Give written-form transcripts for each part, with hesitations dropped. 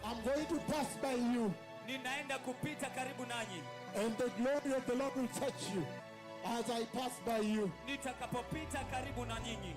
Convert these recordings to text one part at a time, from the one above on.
I'm going to pass by you. Ninaenda kupita karibu nanyi. And the glory of the Lord will touch you as I pass by you. Nitakapopita karibu na nyinyi.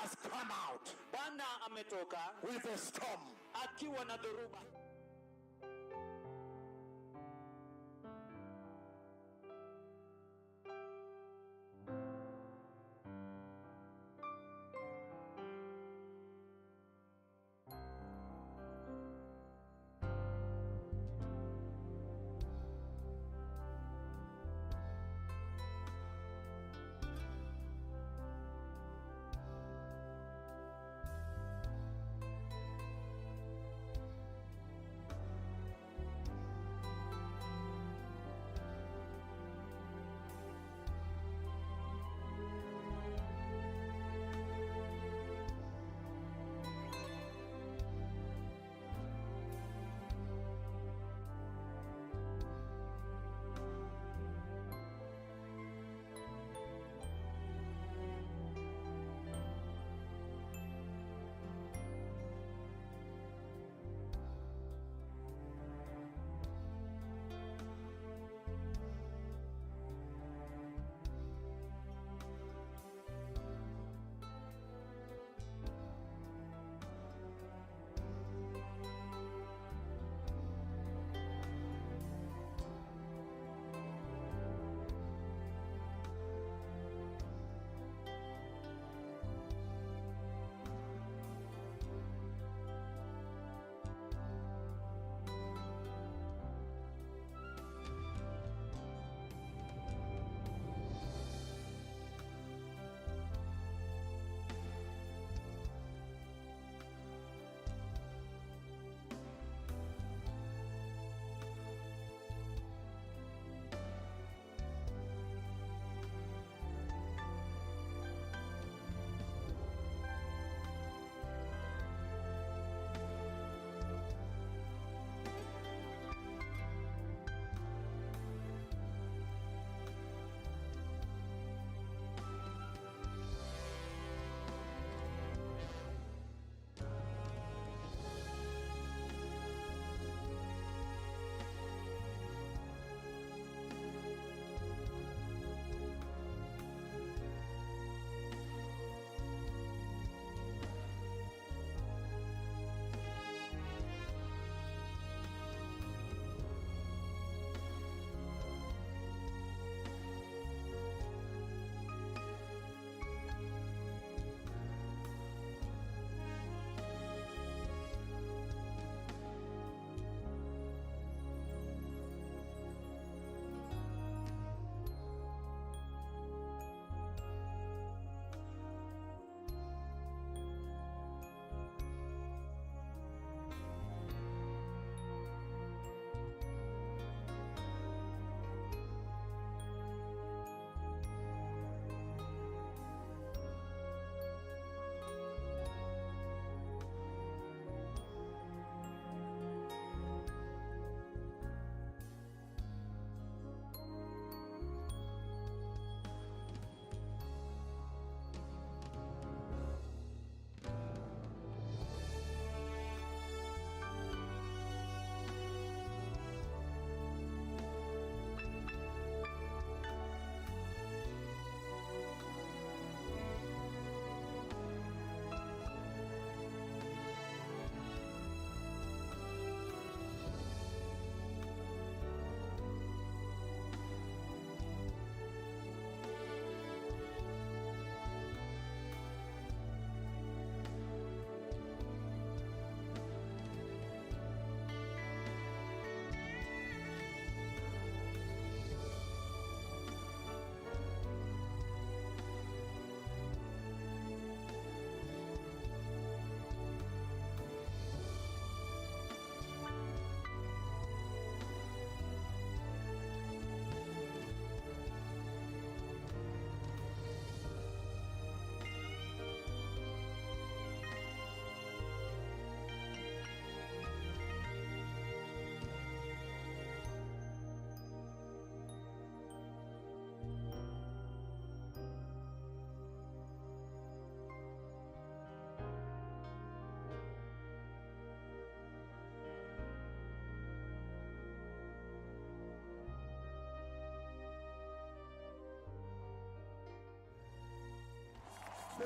has come out Bwana ametoka with a storm. akiwa na dhoruba.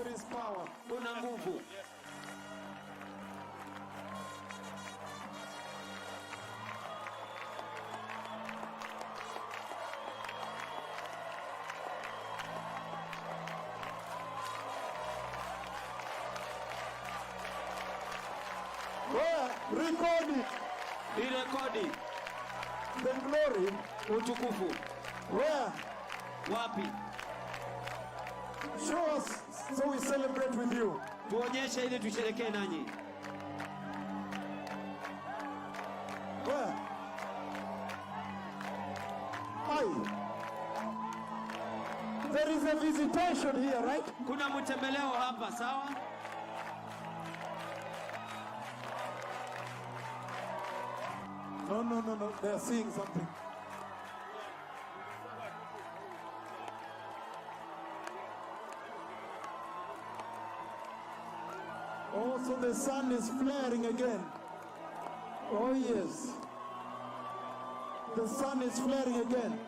there is power. kuna nguvu. Where? Record it. Irekodi. The glory. Utukufu. Where? Wapi? Show us so we celebrate with you. Tuonyeshe ili tusherekee nanyi. Where? Aye. There is a visitation here, right? Kuna mtembeleo hapa, sawa? No. They are seeing something. Oh, so the sun is flaring again. Oh, yes. The sun is flaring again.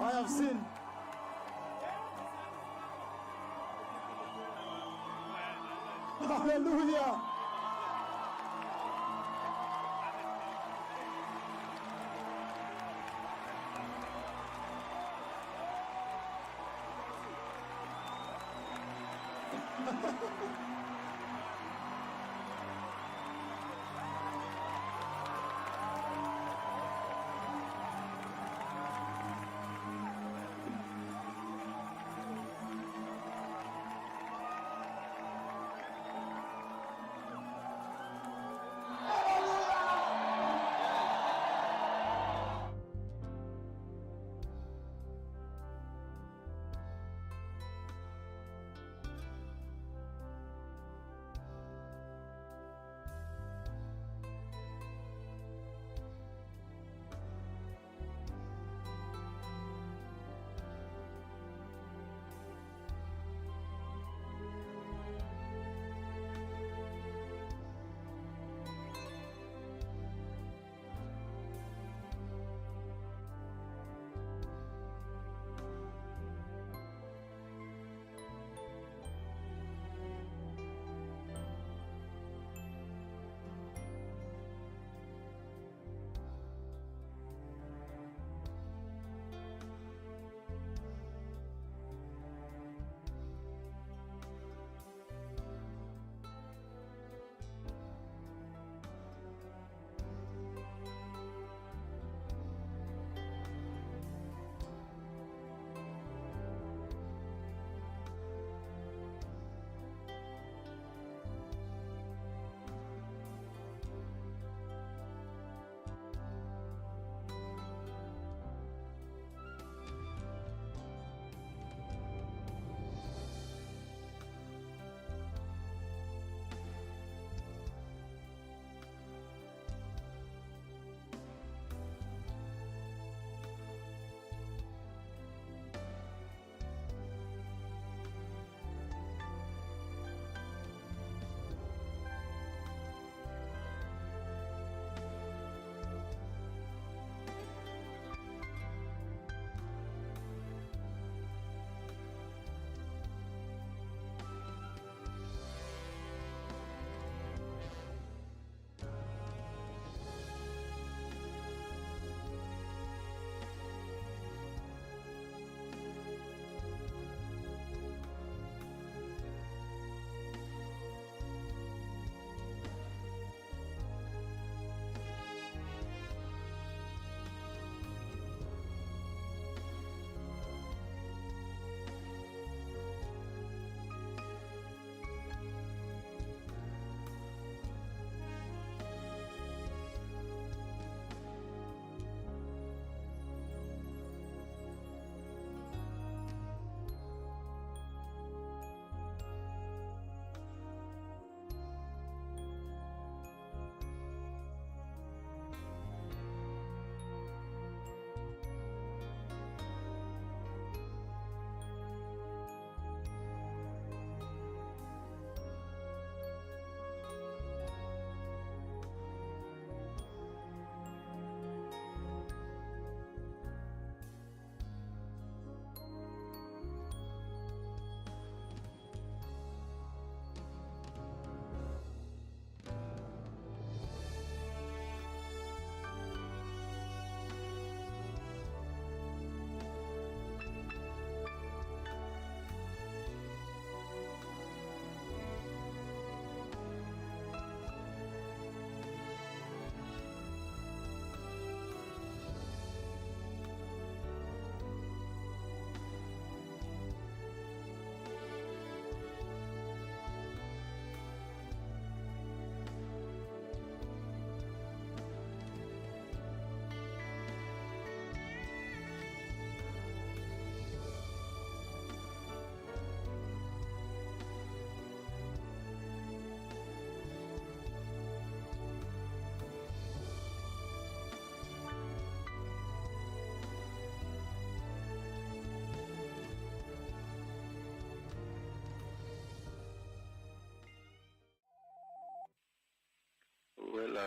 I have seen. Hallelujah.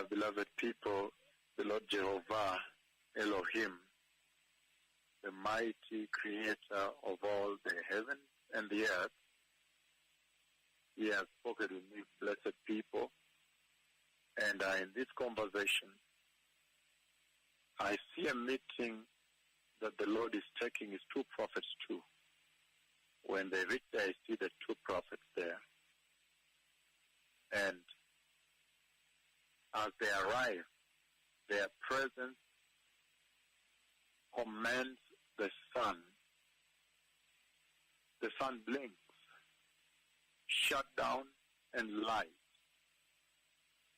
beloved people, the Lord Jehovah Elohim, the mighty creator of all the heaven and the earth, He has spoken to me, blessed people, and in this conversation, I see a meeting that the Lord is taking His two prophets to. When they reach there, I see the two prophets there. And as they arrive, their presence commands the sun. The sun blinks, shut down and light.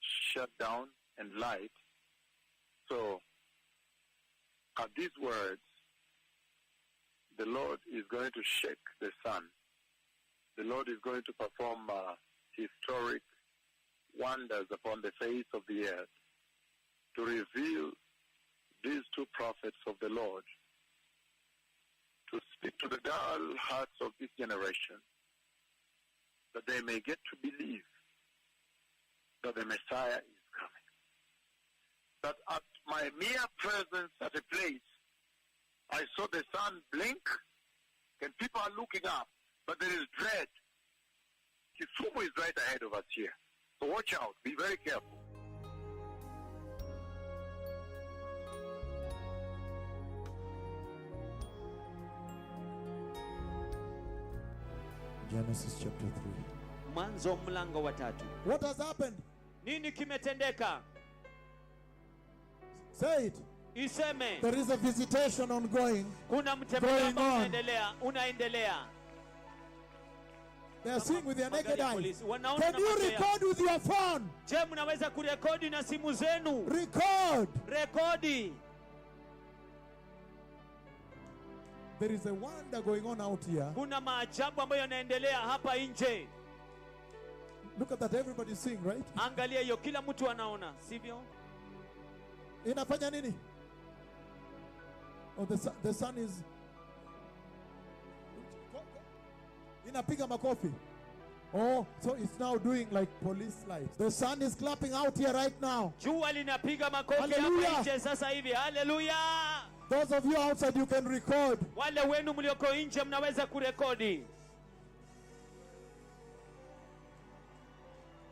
Shut down and light. So, at these words, the Lord is going to shake the sun. The Lord is going to perform historic wonders upon the face of the earth to reveal these two prophets of the Lord, to speak to the dull hearts of this generation, that they may get to believe that the Messiah is coming. That at my mere presence at a place, I saw the sun blink, and people are looking up, but there is dread. Kisumu is right ahead of us here. So watch out. Be very careful. Genesis chapter 3. Mwanzo mlango wa 3. What has happened? Nini kimetendeka? Say it. Iseme. There is a visitation ongoing. Kuna mtembeleo ambao unaendelea. They are seeing with their naked eyes. Can you record with your phone? Je, mnaweza kurekodi na simu zenu? Record. Rekodi. There is a wonder going on out here. Kuna maajabu ambayo yanaendelea hapa nje. Look at that, everybody is seeing, right? Angalia hiyo, kila mtu anaona, sivyo? Inafanya nini? Oh, the sun is inapiga makofi. Oh, so it's now doing like police lights. The sun is clapping out here right now. Jua linapiga makofi hapa nje sasa hivi. Hallelujah. Those of you outside, you can record. Wale wenu mlioko nje mnaweza kurekodi.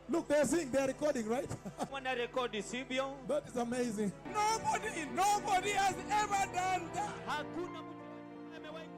Look, they're seeing, they're recording, right? Wana rekodi, sivyo? That is amazing. Nobody has ever done that. Hakuna mtu amewahi.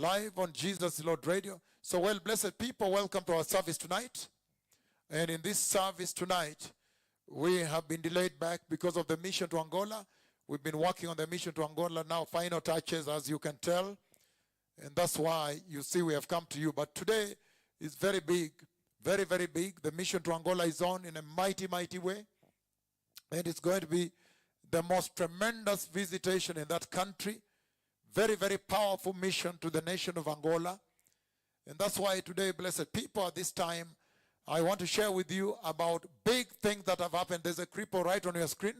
live on Jesus Lord Radio. So, well, blessed people, welcome to our service tonight. And in this service tonight, we have been delayed back because of the mission to Angola. We've been working on the mission to Angola now, final touches, as you can tell. And that's why you see we have come to you. But today is very big, very, very big. The mission to Angola is on in a mighty, mighty way. And it's going to be the most tremendous visitation in that country. Very, very powerful mission to the nation of Angola. And that's why today, blessed people, at this time, I want to share with you about big things that have happened. There's a cripple right on your screen.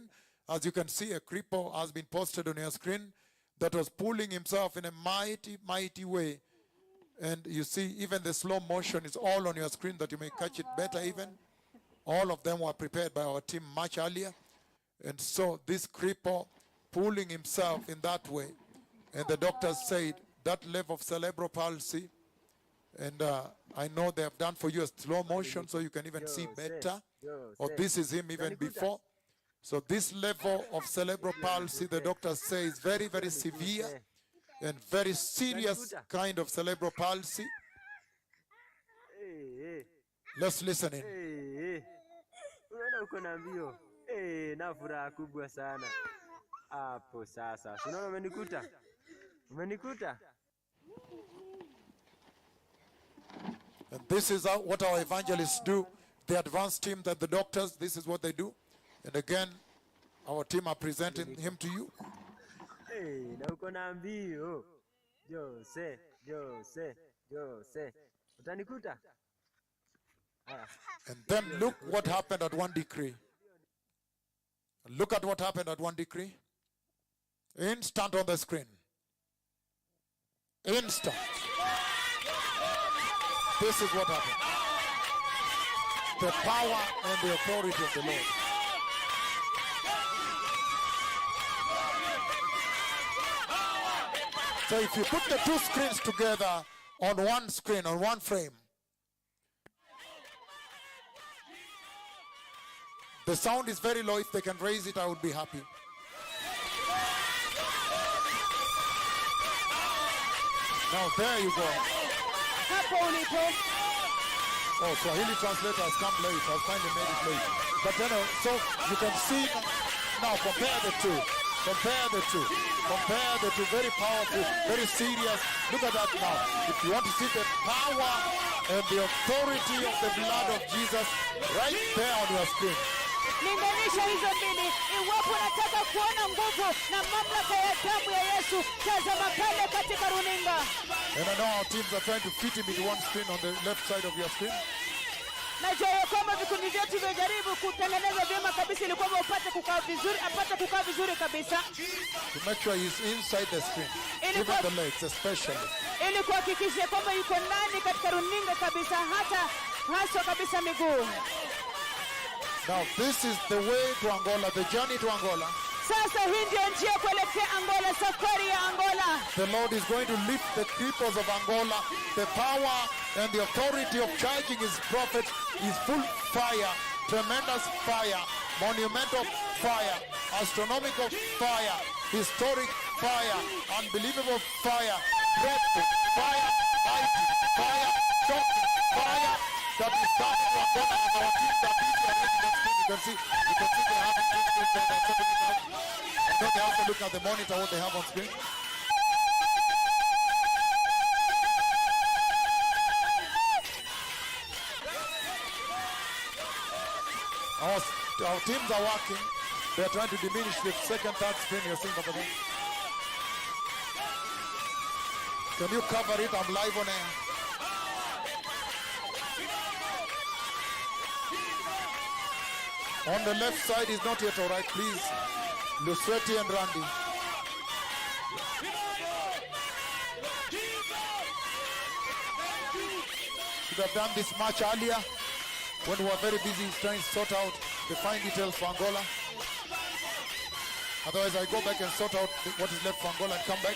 As you can see, a cripple has been posted on your screen that was pulling himself in a mighty, mighty way. And you see, even the slow motion is all on your screen that you may catch it better even. All of them were prepared by our team much earlier. And so this cripple pulling himself in that way. And the doctors said that level of cerebral palsy, and I know they have done for you a slow motion so you can even see better. Or this is him even before. So this level of cerebral palsy, the doctors say, is very, very severe and very serious kind of cerebral palsy. Let's listen in. Na furaha kubwa sana hapo sasa. Unaona umenikuta? Umenikuta? And this is what our evangelists do. The advanced team, that the doctors, this is what they do. And again, our team are presenting him to you. Na uko na mbio. Jose. Utanikuta? And then look what happened at one decree. Look at what happened at one decree. Instant on the screen. Instant. This is what happened. The power and the authority of the Lord. So if you put the two screens together on one screen, on one frame, the sound is very low. If they can raise it, I would be happy. Now there you go. Oh, Swahili translator has come late. I've finally made it late. But so you can see now, compare the two. Compare the two. Very powerful, very serious. Look at that now. If you want to see the power and the authority of the blood of Jesus right there on your screen. Linganisha hizo mbili. Iwapo unataka kuona nguvu na mamlaka ya damu ya Yesu, tazama pale katika runinga. And I know our teams are trying to fit him into one screen on the left side of your screen. Najua ya kwamba vikundi vyetu vimejaribu kutengeneza vyema kabisa ili kwamba apate kukaa vizuri kabisa. To make sure he's inside the screen. Even the legs especially. Ili kuhakikisha kwamba yuko ndani katika runinga kabisa, hasa kabisa miguu. Now this is the way to Angola, the journey to Angola. Sasa hii ndio njia kuelekea Angola, safari ya Angola. The Lord is going to lift the cripples of Angola. The power and the authority of charging his prophets is full fire, tremendous fire, monumental fire, astronomical fire, historic fire, unbelievable fire, dreadful fire, mighty fire, shocking fire. That is coming to Angola, and our teams are busy already. You can see they have it on screen there. And then they also look at the monitor what they have on screen. Our teams are working. They are trying to diminish the second, third screen you're seeing over there. Can you cover it? I'm live on air. On the left side is not yet all right, please. Lusweti and Randy. Should have done this much earlier when we were very busy trying to sort out the fine details for Angola. Otherwise, I go back and sort out what is left for Angola and come back.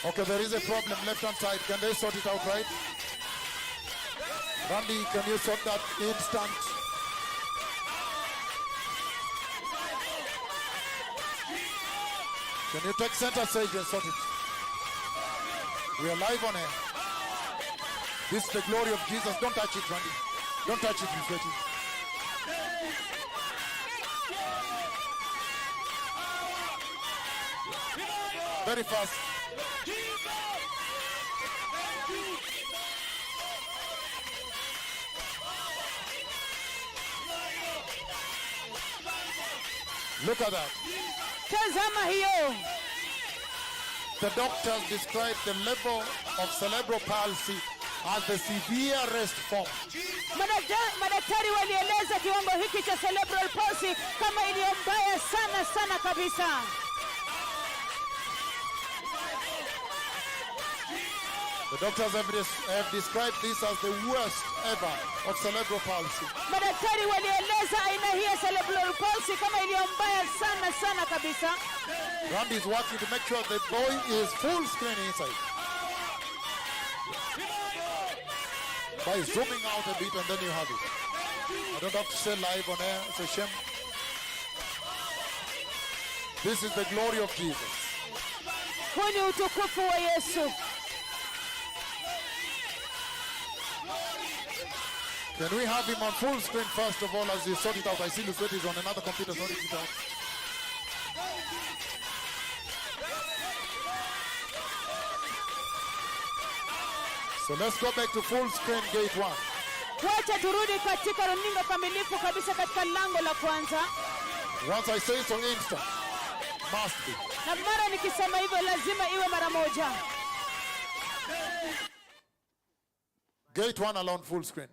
Okay, there is a problem left-hand side. Can they sort it out right? Randy, can you sort that instant? Can you take center stage and sort it? We are live on air. This is the glory of Jesus. Don't touch it, Randy. Don't touch it, he's waiting. Very fast. Look at that. Tazama hiyo. The doctors described the level of cerebral palsy as the severest form. Madaktari walieleza kiwango hiki cha cerebral palsy kama iliyo mbaya sana kabisa. The doctors have described this as the worst ever of cerebral palsy. Madaktari walieleza aina hii ya cerebral palsy kama iliyo mbaya sana kabisa. Randy is working to make sure the boy is full screen inside. By zooming out a bit and then you have it. I don't have to say live on air, it's a shame. This is the glory of Jesus. Huu ni utukufu wa Yesu. Can we have him on full screen first of all as he sort it out? I see Lucette is on another computer sorting it out. So let's go back to full screen gate 1. Wacha turudi katika runinga kamilifu kabisa katika lango la kwanza. Once I say so, instant. Must be. Na mara nikisema hivyo lazima iwe mara moja. Gate 1 alone full screen.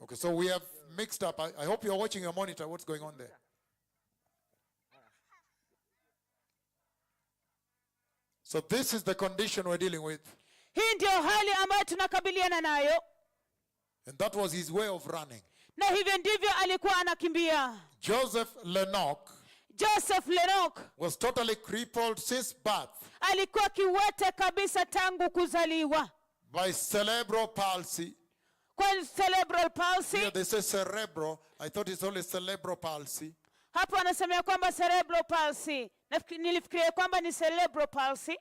Okay, so we have mixed up. I hope you're watching your monitor. What's going on there? So this is the condition we're dealing with. Hii ndio hali ambayo tunakabiliana nayo. And that was his way of running. Na hivyo ndivyo alikuwa anakimbia. Joseph Lennox was totally crippled since birth. Alikuwa kiwete kabisa tangu kuzaliwa. By cerebral palsy. Kwa cerebral palsy. Yeah, they say cerebral. I thought it's only cerebral palsy. Hapo anasema kwamba cerebral palsy. Nilifikiria kwamba ni cerebral palsy.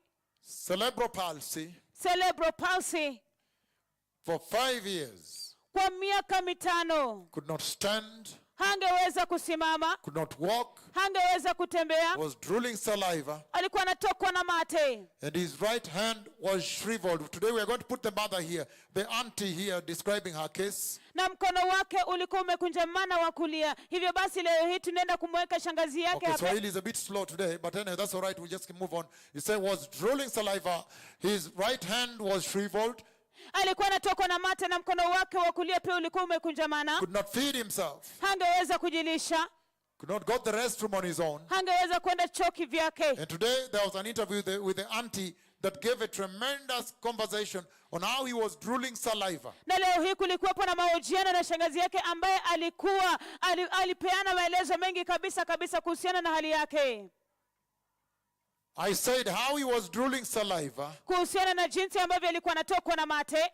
Cerebral palsy. Cerebral palsy. For 5 years. Kwa miaka 5. Could not stand. Hangeweza kusimama. Could not walk. Hangeweza kutembea. Was drooling saliva. Alikuwa anatokwa na mate. And his right hand was shriveled. Today we are going to put the mother here, the auntie here describing her case. Na mkono wake ulikuwa umekunjamana wa kulia. Hivyo basi leo hii tunaenda kumweka shangazi yake hapa. Okay, Swahili is a bit slow today, but anyway, that's all right. We'll just move on. He said was drooling saliva. His right hand was shriveled. Alikuwa anatokwa na mate na mkono wake wa kulia pia ulikuwa umekunjamana. Could not feed himself. Hangeweza kujilisha. Could not go to the restroom on his own. Hangeweza kwenda choo kivyake. And today there was an interview with the auntie that gave a tremendous conversation on how he was drooling saliva. Na leo hii kulikuwa na mahojiano na shangazi yake ambaye alipeana maelezo mengi kabisa kuhusiana na hali yake. I said how he was drooling saliva. Kuhusiana na jinsi ambavyo alikuwa anatokwa na mate.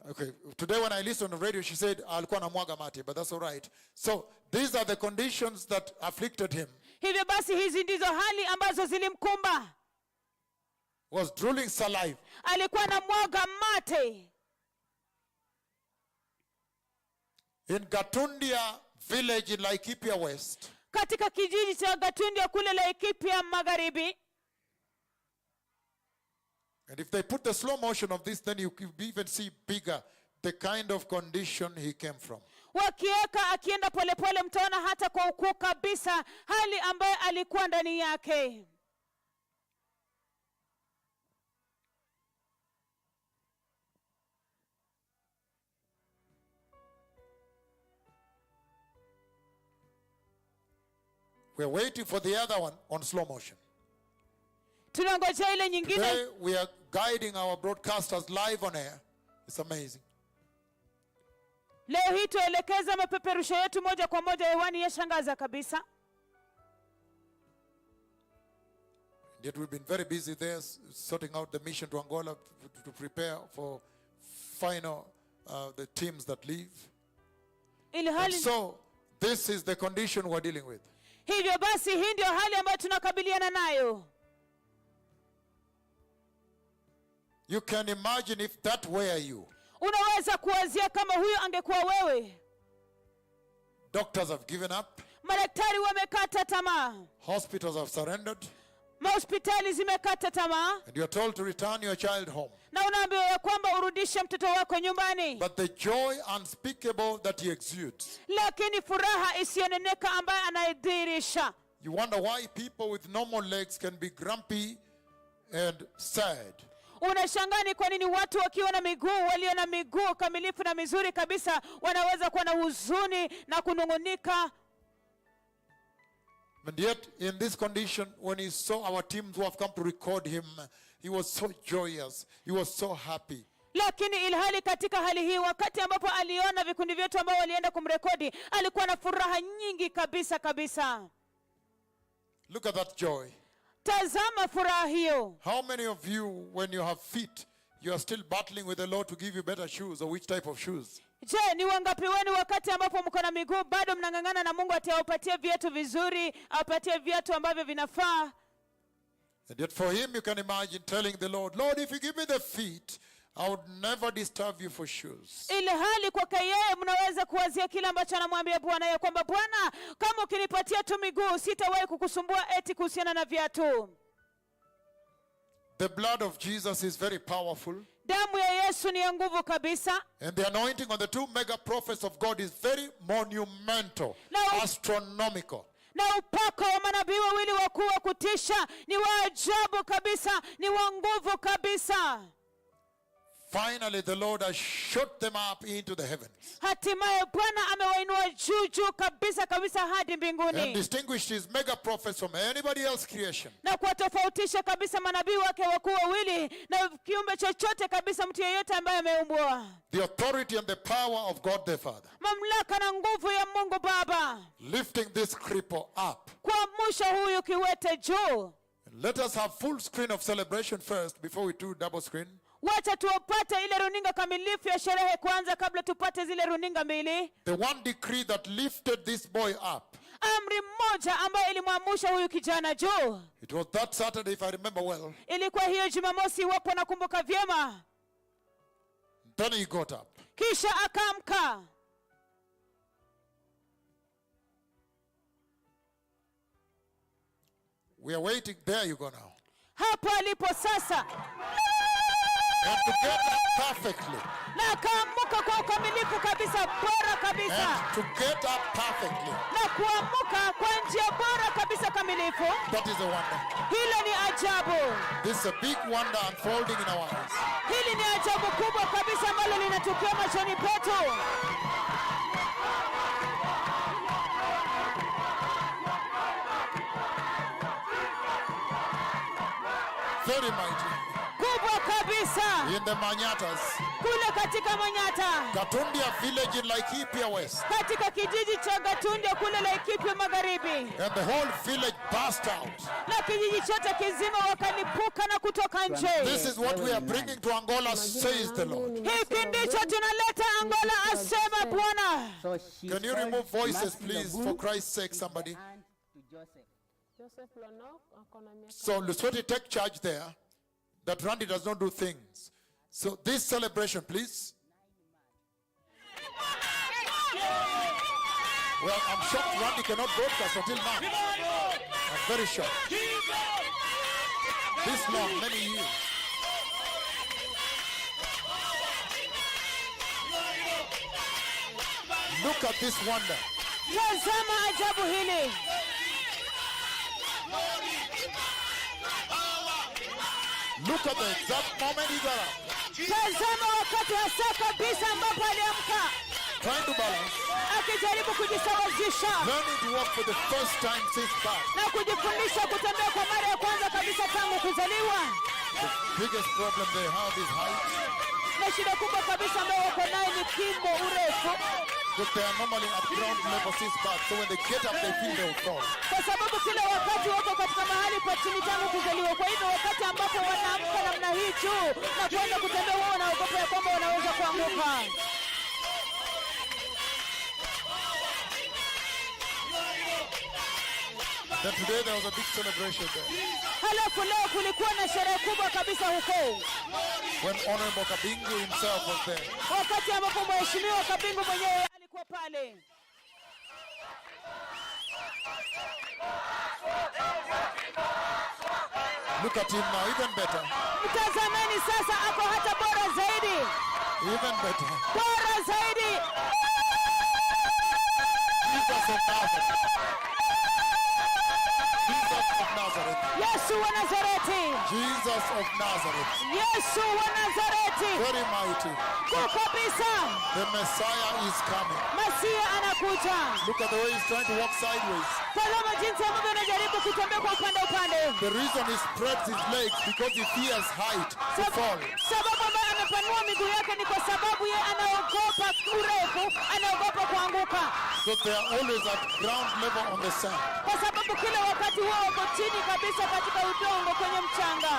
Okay, today when I listened on the radio, she said, alikuwa anamwaga mate, but that's all right. So, these are the conditions that afflicted him. Hivyo basi hizi ndizo hali ambazo zilimkumba. Was drooling saliva. Alikuwa anamwaga mate. In Gatundia village in Laikipia West. Katika kijiji cha Gatundia kule Laikipia Magharibi. And if they put the slow motion of this, then you can even see bigger the kind of condition he came from. Wakieka akienda polepole mtaona hata kwa ukuu kabisa hali ambayo alikuwa ndani yake. We're waiting for the other one on slow motion. Tunangojea ile nyingine. Today we are guiding our broadcasters live on air. It's amazing. Leo hii tuelekeza mapeperusho yetu moja kwa moja hewani, yashangaza kabisa. Yet we've been very busy there sorting out the mission to Angola to prepare for final the teams that leave. And so this is the condition we're dealing with. Hivyo basi hii ndio hali ambayo tunakabiliana nayo. You can imagine if that were you. Unaweza kuwazia kama huyo angekuwa wewe. Doctors have given up. Madaktari wamekata tamaa. Hospitals have surrendered. Mahospitali zimekata tamaa. And you are told to return your child home. Na unaambiwa ya kwamba urudishe mtoto wako nyumbani. But the joy unspeakable that he exudes. Lakini furaha isiyoneneka ambayo anaidhihirisha. You wonder why people with normal legs can be grumpy and sad. Unashangaa ni kwa nini watu wakiwa na miguu, walio na miguu kamilifu na mizuri kabisa, wanaweza kuwa na huzuni na kunungunika. And yet, in this condition, when he saw our teams who have come to record him, he was so joyous. He was so happy. Lakini ilhali katika hali hii, wakati ambapo aliona vikundi vyetu ambao walienda kumrekodi, alikuwa na furaha nyingi kabisa kabisa. Look at that joy. Tazama furaha hiyo. How many of you, when you have feet, you are still battling with the Lord to give you better shoes, or which type of shoes? Je, ni wangapi wenu wakati ambapo mko na miguu bado mnangangana na Mungu ati awapatie viatu vizuri, awapatie viatu ambavyo vinafaa? And yet for him you can imagine telling the Lord, Lord, if you give me the feet, I would never disturb you for shoes. Ile hali kwake yeye mnaweza kuwazia kile ambacho anamwambia Bwana ya kwamba Bwana, kama ukinipatia tu miguu sitawahi kukusumbua eti kuhusiana na viatu. The blood of Jesus is very powerful. Damu ya Yesu ni ya nguvu kabisa. And the anointing on the two mega prophets of God is very monumental, astronomical. Na upako wa manabii wawili wakuu wa kutisha ni wa ajabu kabisa, ni wa nguvu kabisa. Finally, the Lord has shot them up into the heavens. Hatimaye Bwana amewainua juu kabisa kabisa hadi mbinguni. And distinguished his mega prophets from anybody else's creation. Na kuwatofautisha kabisa manabii wake wakuu wawili na kiumbe chochote kabisa, mtu yeyote ambaye ameumbwa. The authority and the power of God the Father. Mamlaka na nguvu ya Mungu Baba. Lifting this cripple up. Kuamsha huyu kiwete juu. Let us have full screen of celebration first before we do double screen. Wacha tuwapate ile runinga kamilifu ya sherehe kwanza kabla tupate zile runinga mbili. The one decree that lifted this boy up. Amri moja ambayo ilimwamsha huyu kijana juu. It was that Saturday, if I remember well. Ilikuwa hiyo Jumamosi, wapo nakumbuka vyema. Then he got up. Kisha akaamka. We are waiting. There you go now. Hapo alipo sasa. And to get up perfectly. Na akaamka kwa ukamilifu kabisa, bora kabisa. And to get up perfectly. Na kuamka kwa njia bora kabisa kamilifu. That is a wonder. Hilo ni ajabu. This is a big wonder unfolding in our eyes. Hili ni ajabu kubwa kabisa ambalo linatukia machoni petu. Very mighty. Kubwa kabisa. In the Manyatas. Kule katika Manyata. Gatundia village in Laikipia West. Katika kijiji cha Gatundia kule Laikipia Magharibi. And the whole village burst out. Na kijiji chote kizima wakalipuka na kutoka nje. This is what we are bringing to Angola, says the Lord. Hiki ndicho tunaleta Angola, asema Bwana. Can you remove voices, please, for Christ's sake, somebody? So Luswati, take charge there, that Randy does not do things. So this celebration, please. Well, I'm shocked Randy cannot broadcast until now. I'm very shocked. This long, many years. Look at this wonder. Tazama ajabu hili. Look at the exact moment he got up. Tazama wakati hasa kabisa ambapo aliamka. Trying to balance. Akijaribu kujisawazisha. Learning to walk for the first time since birth. Na kujifundisha kutembea kwa mara ya kwanza kabisa tangu kuzaliwa. The biggest problem they have is height. Na shida kubwa kabisa ambayo wako nayo ni kimo, urefu. But they are normally at ground level since birth. So when they get up, they feel they will fall. Kwa sababu kila wakati wako katika mahali pa chini tangu kuzaliwa. Kwa hivyo wakati ambapo wanaamka namna hii tu na kwenda kutembea, wao wanaogopa ya kwamba wanaweza kuanguka. Then today there was a big celebration there. Halafu leo kulikuwa na sherehe kubwa kabisa huko, When Honorable Kabingu himself was there. wakati ambapo mheshimiwa Kabingu mwenyewe alikuwa pale. Look at him now, even better. Mtazameni sasa, ako hata bora zaidi, Even better. bora zaidi. Jesus of Nazareth. Jesus of Nazareth. Yesu wa Nazareti, Jesus of Nazareth. Yesu wa Nazareti, Very mighty. kuu kabisa. The Messiah is coming. Masia anakuja. Look at the way he's trying to walk sideways. Tazama jinsi ambavyo anajaribu kutembea kwa upande upande. The reason he spreads his legs because he fears height to fall. Sababu ambayo amepanua miguu yake ni kwa sababu yeye anaogopa urefu, anaogopa kuanguka, Because they are always at ground level on the sand. kwa sababu kila wakati wao wako chini kabisa katika udongo kwenye mchanga.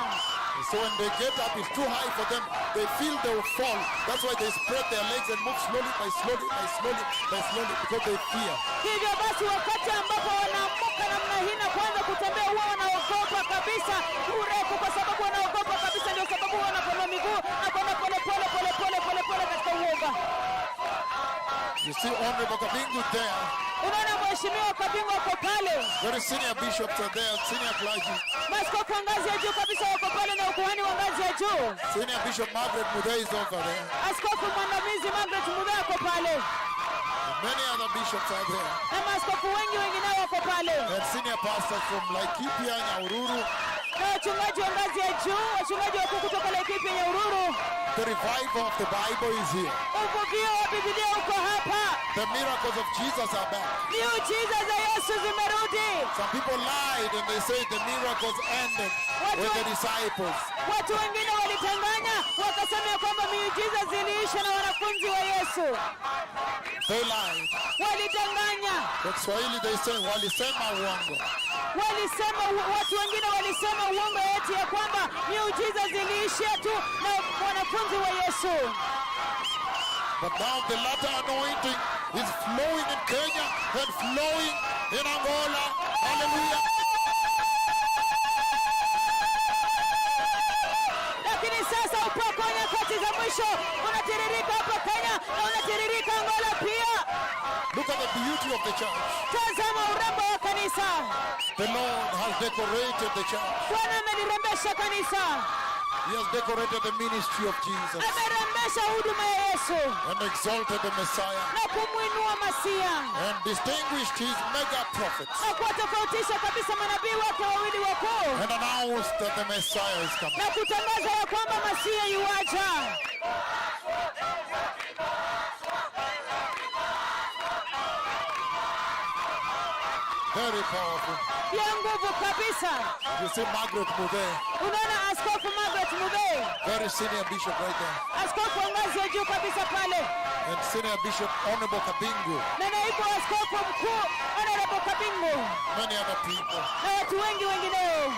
So when they get up, it's too high for them. They feel they will fall. That's why they spread their legs and move slowly by slowly by slowly by slowly because they fear. Hivyo basi wakati ambapo wanaamuka namna hii na kuanza kutembea, huwa wanaogopa kabisa urefu, kwa sababu wanaogopa kabisa. Ndio sababu wanapanua miguu na kwenda pole pole pole pole pole pole katika uoga. You see Honorable Kabingu there. Unaona mheshimiwa Kabingu wako pale, Very senior bishops are there, senior clergy. maaskofu wa ngazi ya juu kabisa wako pale, na ukuhani wa ngazi ya juu. Senior Bishop Margaret Mudei is over there. Askofu mwandamizi Margaret Muthee ako pale, Many other bishops are there. na maaskofu wengi wengineo wako pale, And senior pastors from Laikipia, Nyahururu. na wachungaji wa ngazi ya juu, wachungaji wakuu kutoka Laikipia, Nyahururu. The revival of the Bible is here. Uvuvio wa Biblia uko hapa, The miracles of Jesus are back. miujiza za Yesu zimerudi. Some people lied and they say the miracles ended with the disciples. Watu wengine walitanganya wakasema ya kwamba miujiza ziliisha na wanafunzi wa Yesu. They lied. Walidanganya, But Swahili they say walisema uongo. walisema, watu wengine walisema uongo eti ya kwamba miujiza ziliisha tu na wanafunzi wa Yesu. But now the latter anointing is flowing in Kenya and flowing in Angola. Hallelujah. Lakini sasa upako wa nyakati za mwisho unatiririka hapa Kenya na unatiririka Angola pia. Look at the beauty of the church. Tazama urembo wa kanisa. The Lord has decorated the church. Bwana amelirembesha kanisa, He has decorated the ministry of Jesus amerembesha huduma ya Yesu and exalted the Messiah na kumwinua Masia and distinguished his mega prophets na kuwatofautisha kabisa manabii wake wawili wakuu and announced that the Messiah is coming. na kutangaza ya kwamba Masia yuaja. Very powerful. Ya nguvu kabisa. You see Margaret Mudei, Unaona Askofu Margaret Muthee, very senior bishop right there, askofu wa ngazi ya juu kabisa pale, and senior bishop Honorable Kabingu, na naibu askofu mkuu Honorable Kabingu many other people. na watu wengi wengineo.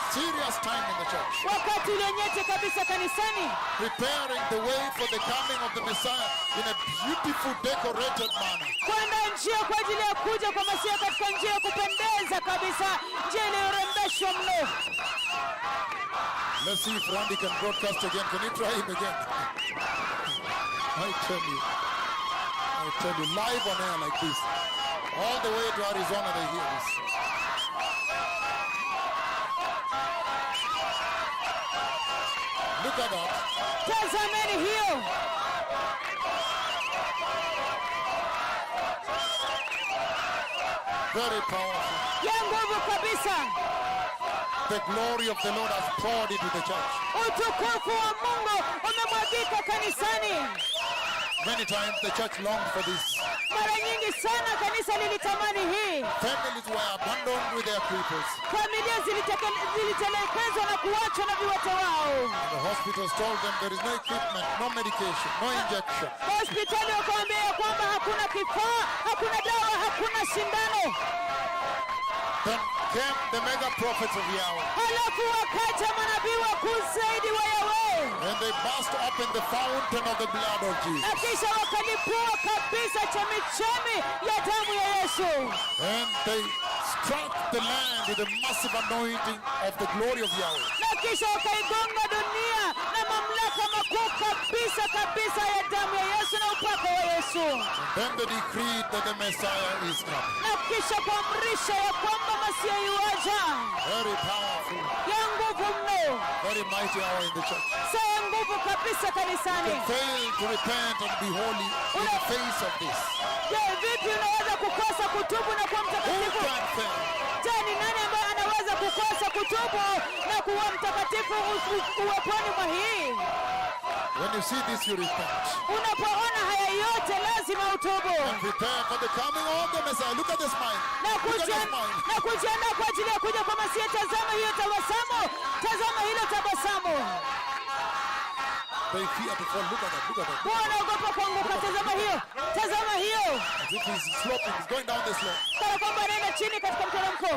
Serious time in the church, Wakati ulionyeti kabisa kanisani, preparing the way for the coming of the Messiah in a beautiful decorated manner. kuandaa njia kwa ajili ya kuja kwa Masia katika njia ya kupendeza kabisa, njia iliyorembeshwa mno. Let's see if Randy can broadcast again. Can you try him again? I tell you, live on air like this, all the way to Arizona they hear this. Look at that. Tazameni hiyo. Very powerful. Ya nguvu kabisa. The glory of the Lord has poured into the church. Utukufu wa Mungu umemwagika kanisani. Many times the church longed for this. Mara nyingi sana kanisa lilitamani hii. Families were abandoned with their cripples. Familia zilitelekezwa na kuachwa na viwete wao. The hospitals told them there is no equipment, no medication, no injection. Hospitali wakaambia ya kwamba hakuna kifaa, hakuna dawa, hakuna sindano. Then came the mega prophets of Yahweh. Halafu wakaja manabii wakuu zaidi wa Yahweh. And they burst open the fountain of the blood of Na Jesus. kisha wakalipua kabisa chemichemi ya damu ya Yesu. And they struck the land with the massive anointing of the glory of Yahweh. na kisha wakaigonga dunia na mamlaka makuu kabisa kabisa ya damu ya Yesu na upako wa Yesu. Then they decreed that the Messiah is coming. Na kisha kuamrisha ya kwamba Masia yuaja. Very powerful, Ya nguvu mno. very mighty hour in the church. Saa ya nguvu kabisa kanisani. You fail to repent and be holy in the face of this. Je, vipi unaweza kukosa kutubu na kuwa Who mtakatifu? can fail? Je, ni nani ambaye anaweza kukosa kutubu na kuwa mtakatifu uweponi mwa hii? When you see this, you repent. Unapoona haya yote lazima utubu. And prepare for the coming of the Messiah. Look at this mind. Na Look at this kujiandaa mind. kwa ajili ya kuja kwa Masia. Tazama hiyo tabasamu. Tazama hilo tabasamu. They fear to fall. Look at that. Look at that. Wanaogopa kuanguka. Tazama hiyo. Tazama hiyo. As if he's sloping. He's going down the slope. Kana kwamba anaenda chini katika mteremko.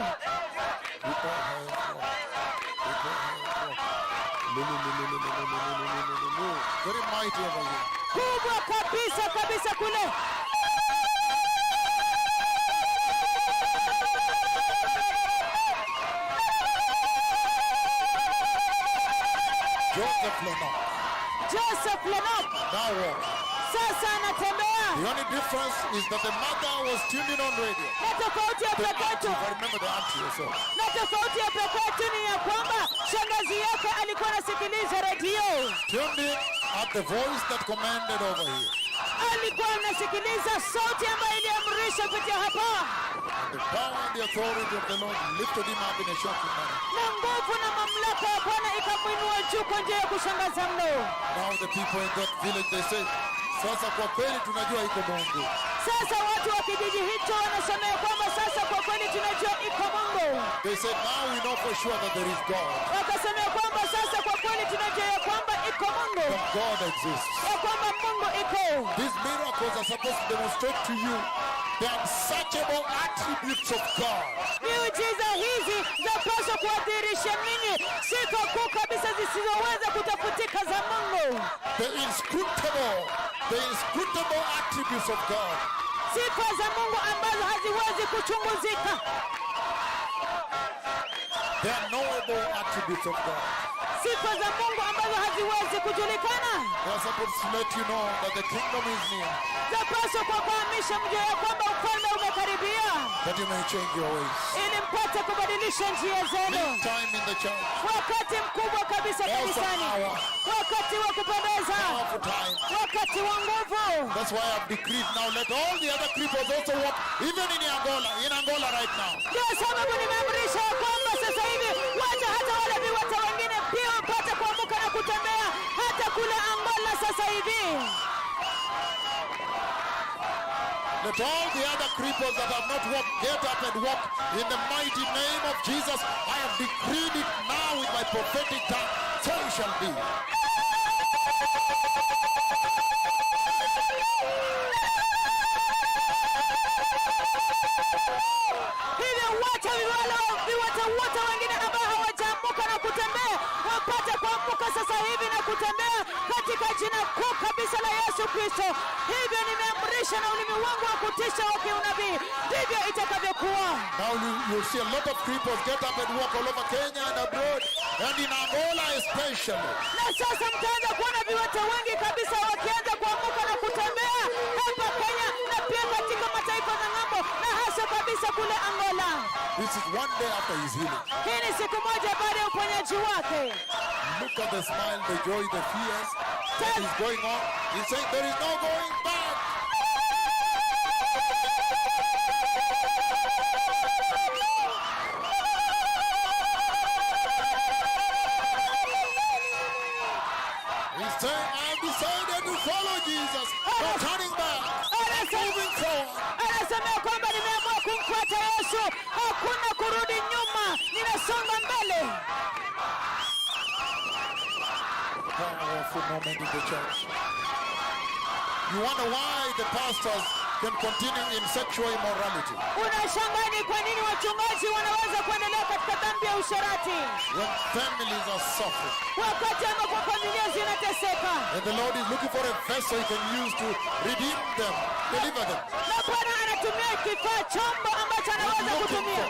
Very mighty over here. Kubwa kabisa kabisa kule. Joseph Lennox Now what? sasa anatembea. The only difference is that the mother was tuned in on radio. Na tofauti ya The auntie, pekee I remember the auntie also. na tofauti ya pekee ni ya kwamba shangazi yake alikuwa anasikiliza redio. Tuned in at the voice that commanded over here. Alikuwa anasikiliza sauti ambayo iliamrisha kupitia hapa. And the power and the authority of the Lord lifted him up in a shocking manner. Na nguvu na mamlaka ya Bwana ikamwinua juu kwa njia ya kushangaza mno. Now the people in that village, they say, sasa kwa kweli tunajua iko Mungu. Sasa watu wa kijiji hicho wanasema ya kwamba sasa kwa kweli tunajua iko Mungu. They said, now we know for sure that there is God. Wakasema ya kwamba sasa kwa kweli tunajua ya kwamba iko Mungu. That God exists. Ya kwamba Mungu iko. These miracles are supposed to demonstrate to you the unsearchable attributes of God. Miujiza hizi zapaswa kuadhirisha ninyi sifa kuu kabisa zisizoweza kutafutika za Mungu. The inscrutable attributes of God. Sifa za Mungu ambazo haziwezi kuchunguzika. The unknowable attributes of God. Sifa za Mungu ambazo haziwezi kujulikana. They are supposed to let you know that the kingdom is near, Zapaswa kwa kuhamisha mjue ya kwamba ufalme umekaribia. that you may change your ways. Ili mpate kubadilisha njia zenu. Big time in the church. Wakati mkubwa kabisa kanisani. Wakati wa kupendeza. Powerful time. Wakati wa nguvu. That's why I've decreed now let all the other cripples also walk, even in Angola right now. Ndio sababu nimeamrisha ya kwamba sasa hivi wacha hata wale viwete wengine pia wapate kuamka na kutembea hata kule Angola sasa hivi. Let all the other cripples that have not walked get up and walk in the mighty name of Jesus. I have decreed it now with my prophetic tongue. So it shall be. Hivyo wacha viwete wote wengine ambao hawajaamuka na kutembea wapate kuamuka sasa hivi na kutembea katika jina kuu kabisa la Yesu Kristo. Hivyo nimeamrisha na ulimi wangu wa kutisha wa kiunabii, ndivyo itakavyokuwa. Now you'll see a lot of cripples get up and walk all over Kenya and abroad, and in Angola especially. Na sasa mtaanza kuona viwete wengi kabisa wakianza kuamuka na kutembea hapa Kenya na pia katika mataifa za ng'ambo na hasa kabisa kule Angola. This is one day after his healing. Hii ni siku moja baada ya uponyaji wake. Look at the smile, the joy, the fears that is going on. He's saying there is no going back. He's saying, I have decided to follow Jesus. No turning back. I'm moving forward. Anasema kwamba nimeamua kumfuata Yesu, hakuna kurudi nyuma, ninasonga mbele. Powerful moment in the church. You wonder why the pastors can continue in sexual immorality. Unashangaa ni kwa nini wachungaji wanaweza kuendelea katika dhambi ya usherati When families are suffering. wakati ambapo familia zinateseka, And the Lord is looking for a vessel he can use to redeem them, deliver them. na Bwana anatumia kifaa chombo ambacho anaweza kutumia.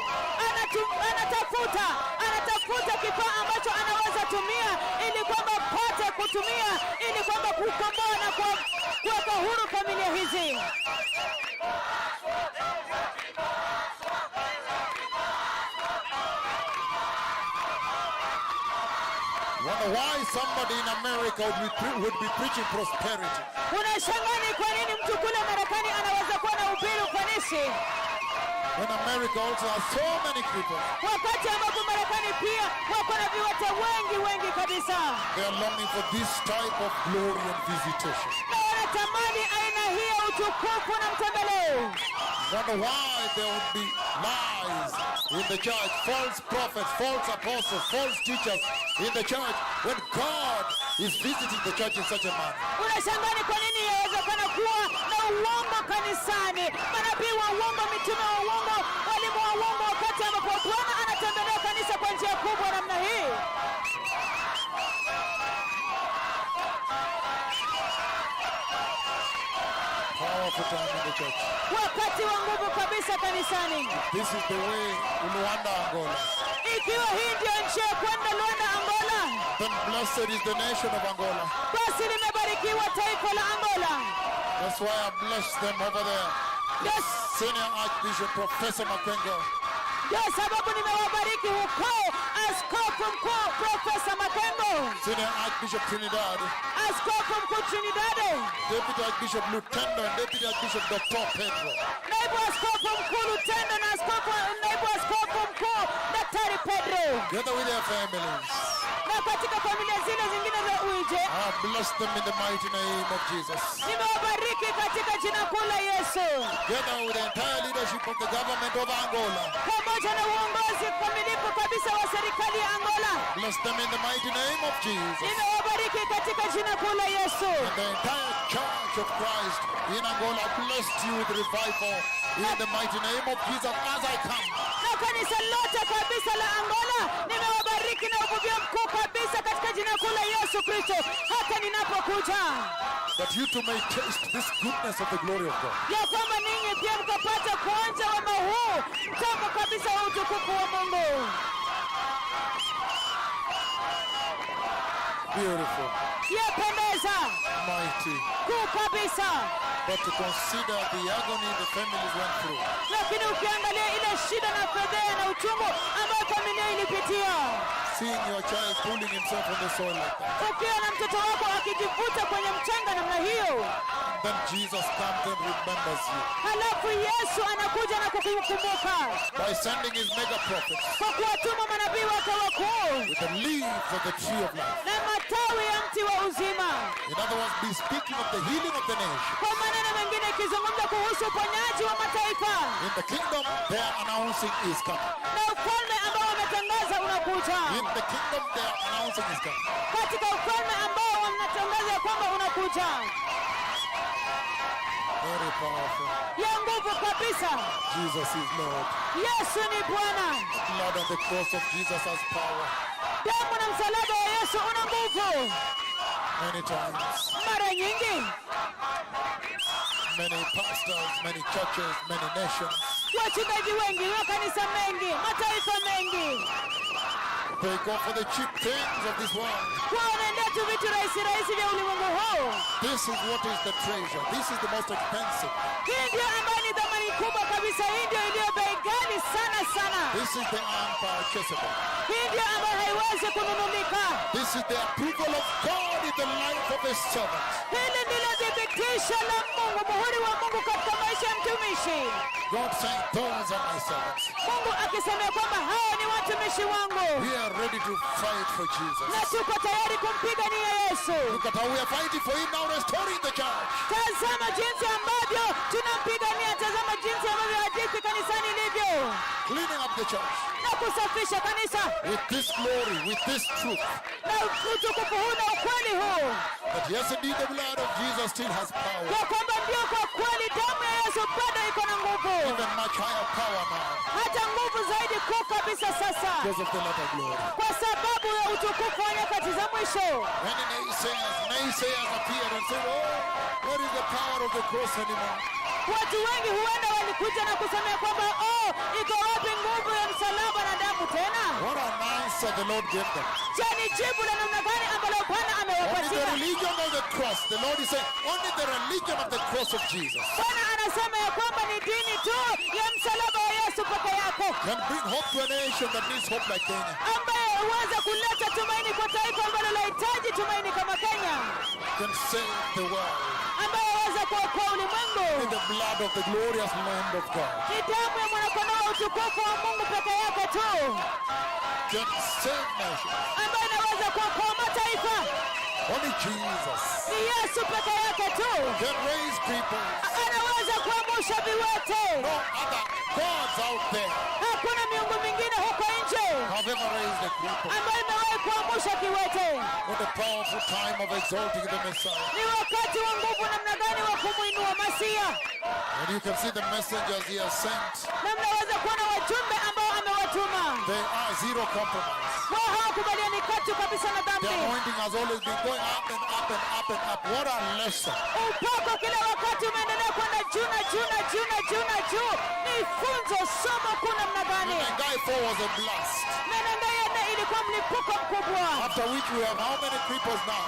Anatafuta kifaa ambacho anaweza tumia ili kwamba pate kutumia ili kwamba kukomboa na kuweka huru familia hizi. Wonder why somebody in America would be preaching prosperity. Unashangaa ni kwa nini mtu kule Marekani anaweza kuwa na ubiri ufanisi? When America also has so many people. Wakati ambapo Marekani pia wako na viwete wengi kabisa. They are longing for this type of glory and visitation. Na wanatamani aina hii ya utukufu na mtembeleo. Wonder why there would be lies in the church, false prophets, false apostles, false teachers in the church when God is visiting the church in such a manner. Unashangaa ni kwa nini yawezekana kuwa na uongo kanisani, manabii wa uongo, mitume wa uongo, walimu wa uongo, wakati ambapo Bwana anatembelea kanisa kwa njia kubwa namna hii. Powerful time in the church. Wakati wa nguvu kabisa kanisani. This is the way in Luanda, Angola. Ikiwa hii ndio njia kwenda Luanda, Angola, Then blessed is the nation of Angola. basi limebarikiwa taifa la Angola. That's why I bless them over there. Yes. Senior Archbishop Professor Makwengo. Ndio sababu nimewabariki huko Askofu Mkuu Profesa Makengo, Senior Archbishop Trinidad. Askofu Mkuu Trinidad, Deputy Archbishop Lutendo and Deputy Archbishop Dr. Pedro. Naibu Askofu Mkuu Lutendo na Naibu Askofu Mkuu Daktari Pedro. Together with their families. Na katika familia zile zingine za Uije, I bless them in the mighty name of Jesus. nimewabariki katika jina kuu la Yesu. Together with the entire leadership of the government of Angola. Pamoja na uongozi kamilifu kabisa wa serikali ya Angola. Bless them in the mighty name of Jesus. Nimewabariki katika jina kuu la Yesu. And the entire church of Christ in Angola blessed you with revival in the mighty name of Jesus as I come. Na kanisa lote kabisa la Angola nimewabariki na uvuvio mkuu kabisa katika jina kuu la Yesu Kristo hata ninapokuja. That you too may taste this goodness of the glory of God. Ya kwamba ninyi pia mkapata kuonja wema huu mtamu kabisa wa utukufu wa Mungu. Beautiful. Yapendeza. Mighty. Kuu kabisa. But to consider the agony the families went through. Lakini ukiangalia ile shida na fedheha na uchungu ambayo familia ilipitia. Seeing your child pulling himself on the soil like that. Ukiona mtoto wako akijivuta kwenye mchanga namna hiyo. Then Jesus comes and remembers you. Halafu Yesu anakuja na kukukumbuka. By sending his mega prophets. Kwa kuwatuma manabii wake wakuu. With the leaves of the tree of life. Na matawi ya mti wa uzima. In other words, be speaking of the healing of the nation. Kwa maneno mengine ikizungumza kuhusu uponyaji wa mataifa. In the kingdom, they are announcing is coming. Na ufalme ambao wametangaza unakuja. In the kingdom, they are announcing is coming. Katika ufalme ambao wanatangaza kwamba unakuja. Very powerful. Ya nguvu kabisa. Jesus is Lord. Yesu ni Bwana. Blood on the cross of Jesus has power. Damu na msalaba wa Yesu una nguvu. Many times. Mara nyingi. Many pastors, many churches, many nations. Wachungaji wengi, makanisa mengi, mataifa mengi. They go for the cheap things of this world. Wanaendea tu vitu rahisi vya ulimwengu huu. This is what is the treasure. This is the most expensive. Hii ndio ambayo ni thamani kubwa kabisa. Hii ndio iliyo bei ghali sana. This is the unpurchasable. Hii ndio ambayo haiwezi kununulika. This is the approval of God in the life of His servant. Hili ndilo thibitisho la Mungu, muhuri wa Mungu katika maisha ya mtumishi. God saying, those are my servants. Mungu akisema kwamba hao ni watumishi wangu. We are ready to fight for Jesus. Na tuko tayari kumpigania Yesu. Look at how we are fighting for Him now, restoring the church. Tazama jinsi ambavyo tunampigania. Tazama jinsi ambavyo hadithi kanisani ilivyo. cleaning up the church na kusafisha kanisa with this glory, with this truth. na utukufu huu na ukweli huu, That yes, indeed, the blood of Jesus still has power. ya kwamba ndio kwa kweli damu ya Yesu bado iko na nguvu, Even much higher power now hata nguvu zaidi kuu kabisa sasa, because of the latter glory. kwa sababu ya utukufu wa nyakati za mwisho. Many naysayers appeared and said, oh, what is the power of the cross anymore? Watu wengi huenda walikuja na kusemea kwamba iko wapi nguvu ya msalaba na damu tena? What an answer the Lord gave them. Je, ni jibu la namna gani ambalo Bwana Only the amewapatia? religion of the cross. The Lord is saying, only the religion of the cross of Jesus Bwana anasema ya kwamba ni dini tu ya msalaba wa Yesu peke yako can bring hope to a nation that needs hope like Kenya. ambaye huweza kuleta tumaini kwa taifa ambalo lahitaji tumaini kama Kenya, Can save the world ambaye huweza kuokoa ulimwengu. with the blood of the glorious Lamb of God. Ni damu ya mwanakondoo wa utukufu wa Mungu peke yake tu Can save nations. ambaye anaweza kuokoa mataifa. Only Jesus Ni Yesu peke yake tu can raise people. anaweza kuamsha viwete. No other gods out there Hakuna miungu mingine huko nje have ever raised the people. ambayo imewahi kuamsha kiwete. What a powerful time of exalting the Messiah. Ni wakati wa nguvu namna gani wa kumuinua Masia, And you can see the messengers he has sent. na mnaweza kuona wajumbe ambao amewatuma. They are zero compromise. Wao hawakubaliani katu kabisa na The dhambi. anointing has always been going up and up and up and up. What a lesson. Upako kila wakati umeendelea kwenda juu na juu na juu na juu na juu. Ni funzo, somo kuu namna gani. Guy 4 was a blast. Menenga ya nne ilikuwa mlipuko mkubwa. After which we have how many cripples now?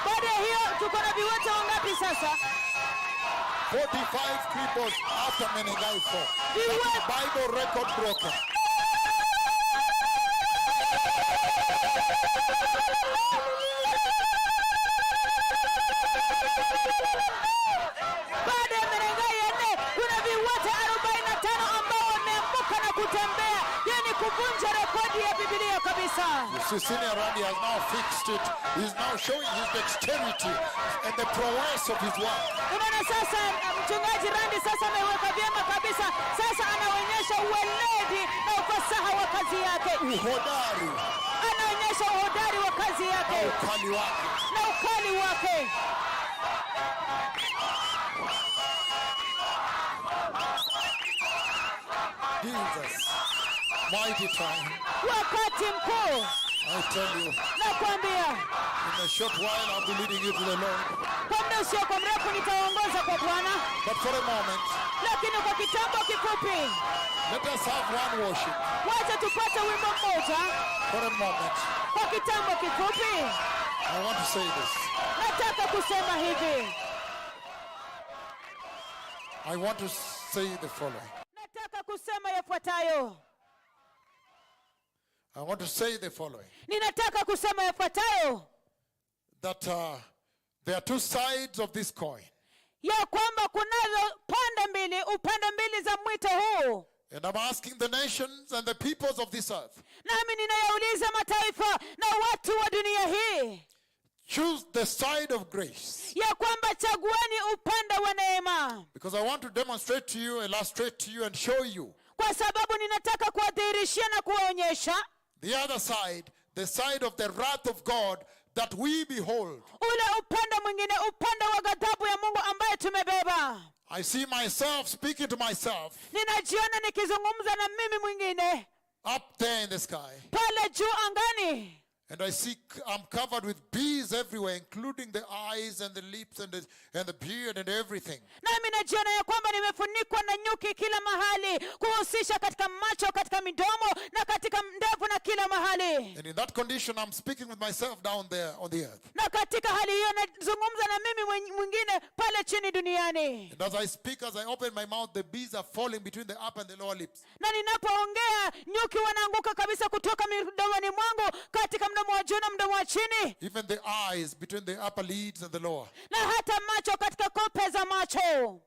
Baada ya hiyo tuko na viwete wangapi sasa? 45 cripples after Menengai 4. That's a Bible record broken. Baada ya Menenga ya nne kuna viwete 45 ambao wameamka na kutembea. Hiyo ni kuvunja rekodi ya Biblia kabisa. You see, Senior Randy has now fixed it. He's now showing his dexterity and the prowess of his work. Unaona sasa mchungaji Randi sasa ameweka vyema kabisa. Sasa anaonyesha uweledi na ufasaha wa kazi yake. Uhodari Anaonyesha uhodari wa kazi na yake ukali wake. na ukali wake. Jesus, mighty time. Wakati mkuu, I tell you, nakwambia, in a short while I'll be leading you to the Lord. kwa muda usiokuwa mrefu nitaongoza kwa Bwana, But for a moment, lakini kwa kitambo kifupi, let us have one worship. wacha tupate wimbo mmoja. For a moment, Kwa kitambo kifupi, I want to say this. nataka kusema hivi. I want to say the following. Nataka kusema yafuatayo. I want to say the following. Ninataka kusema yafuatayo, That there are two sides of this coin. ya kwamba kunazo upande mbili za mwito huu. And I'm asking the nations and the peoples of this earth, Nami ninayauliza mataifa na watu wa dunia hii, choose the side of grace. ya kwamba chaguani upande wa neema, Because I want to demonstrate to you, illustrate to you, and show you kwa sababu ninataka kuwadhihirishia na kuwaonyesha the other side, the side of the wrath of God that we behold. ule upande mwingine, upande wa ghadhabu ya Mungu ambaye tumebeba. I see myself speaking to myself Ninajiona nikizungumza na mimi mwingine up there in the sky. pale juu angani, And I see I'm covered with bees everywhere, including the eyes and the lips and the beard and everything. nami najiona ya kwamba nimefunikwa na nyuki kila mahali, kuhusisha katika macho, katika midomo na katika ndevu na kila mahali. And in that condition, I'm speaking with myself down there on the earth. Na katika hali hiyo nazungumza na mimi mwingine pale chini duniani. And as I speak, as I open my mouth, the bees are falling between the upper and the lower lips. Na ninapoongea nyuki wanaanguka kabisa kutoka midomoni mwangu katika mdomo wa juu na mdomo wa chini, Even the eyes between the upper lids and the lower. na hata macho katika kope za macho.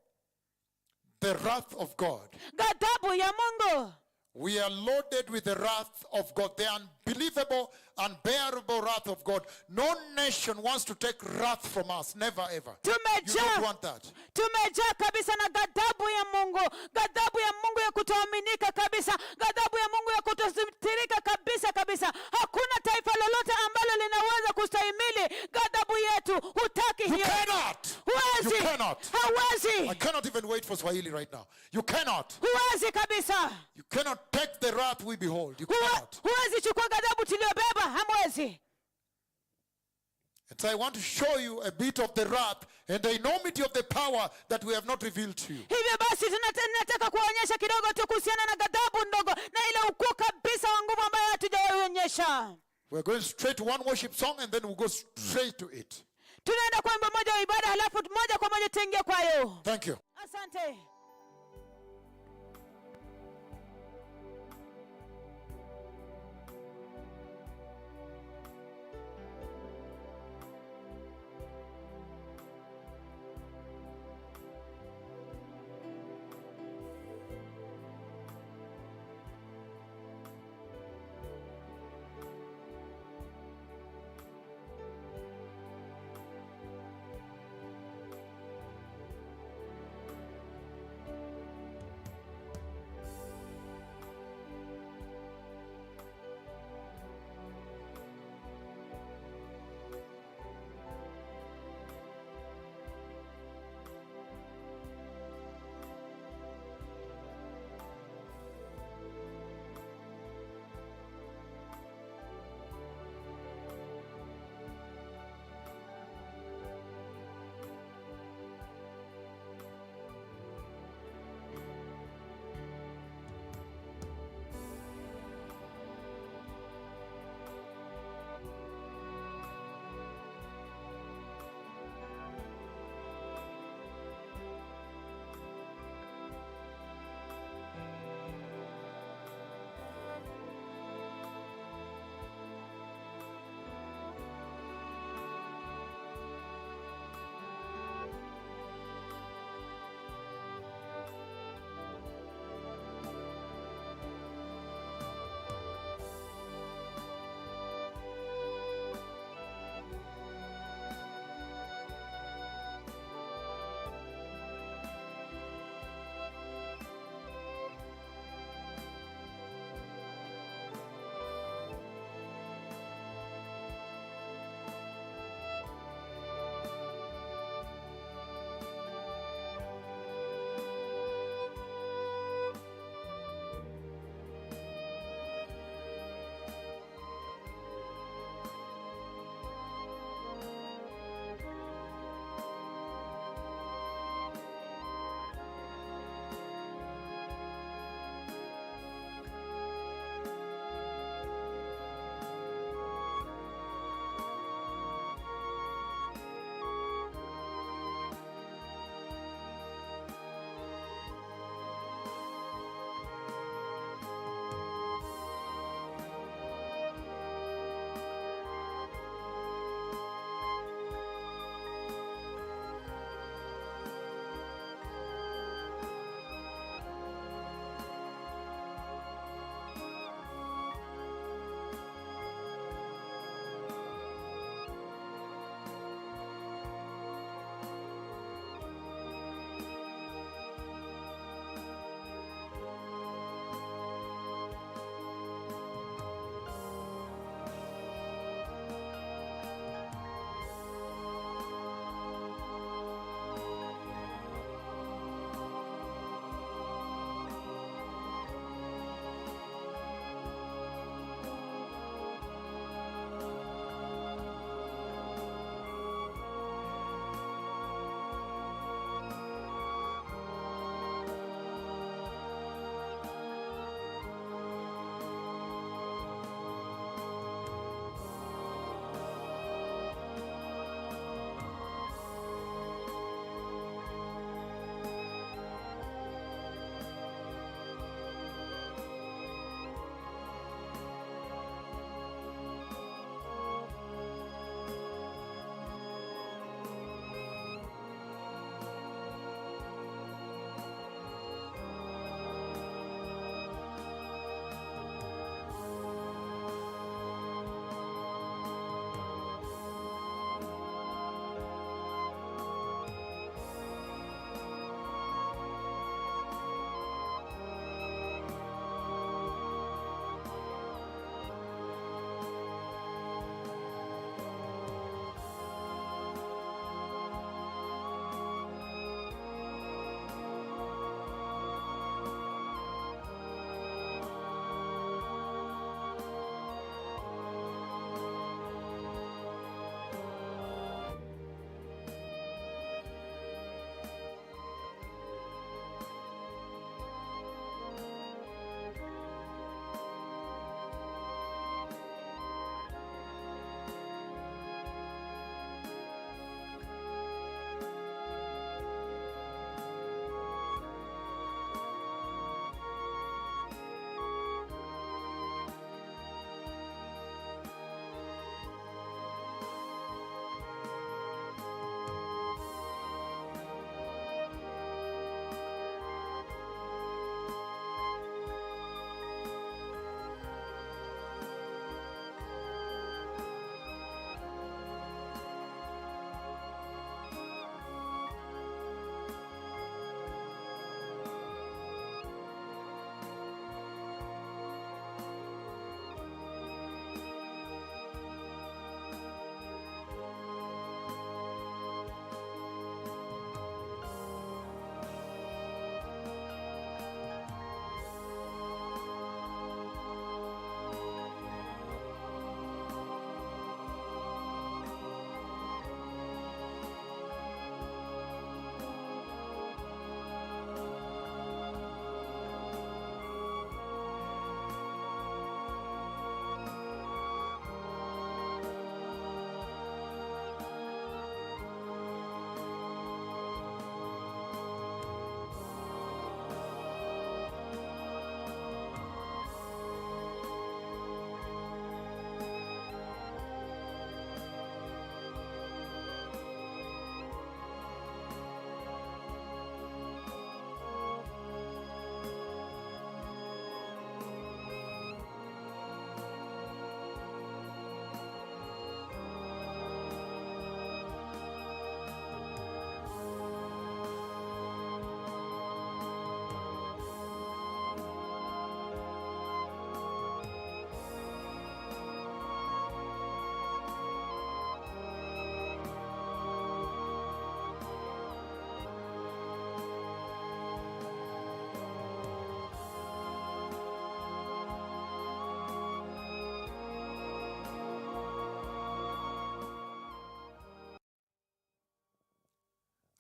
The wrath of God Ghadhabu ya Mungu We are loaded with the wrath of God, the unbelievable, unbearable wrath of God. No nation wants to take wrath from us. Never ever. You don't want that. Tumejaa kabisa na ghadhabu ya Mungu. Ghadhabu ya Mungu ya kutoaminika kabisa. Ghadhabu ya Mungu ya kutositirika kabisa kabisa. Hakuna taifa lolote ambalo linaweza kustahimili ghadhabu yetu. Hutaki hiyo. You cannot. Huwezi. You cannot. Hawezi. I cannot even wait for Swahili right now. You cannot. Huwezi kabisa. You cannot take the wrath we behold. You cannot. Huwezi chukua ghadhabu tuliyobeba. Hamwezi. And so I want to show you a bit of the wrath and the enormity of the power that we have not revealed to you. Hivyo basi tunataka kuonyesha kidogo tu kuhusiana na ghadhabu ndogo na ile ukuu kabisa wa nguvu ambayo hatujaonyesha. We're going straight to one worship song and then we'll go straight to it. Tunaenda kwa wimbo moja wa ibada halafu moja kwa moja tuingie kwayo. Thank you. Asante.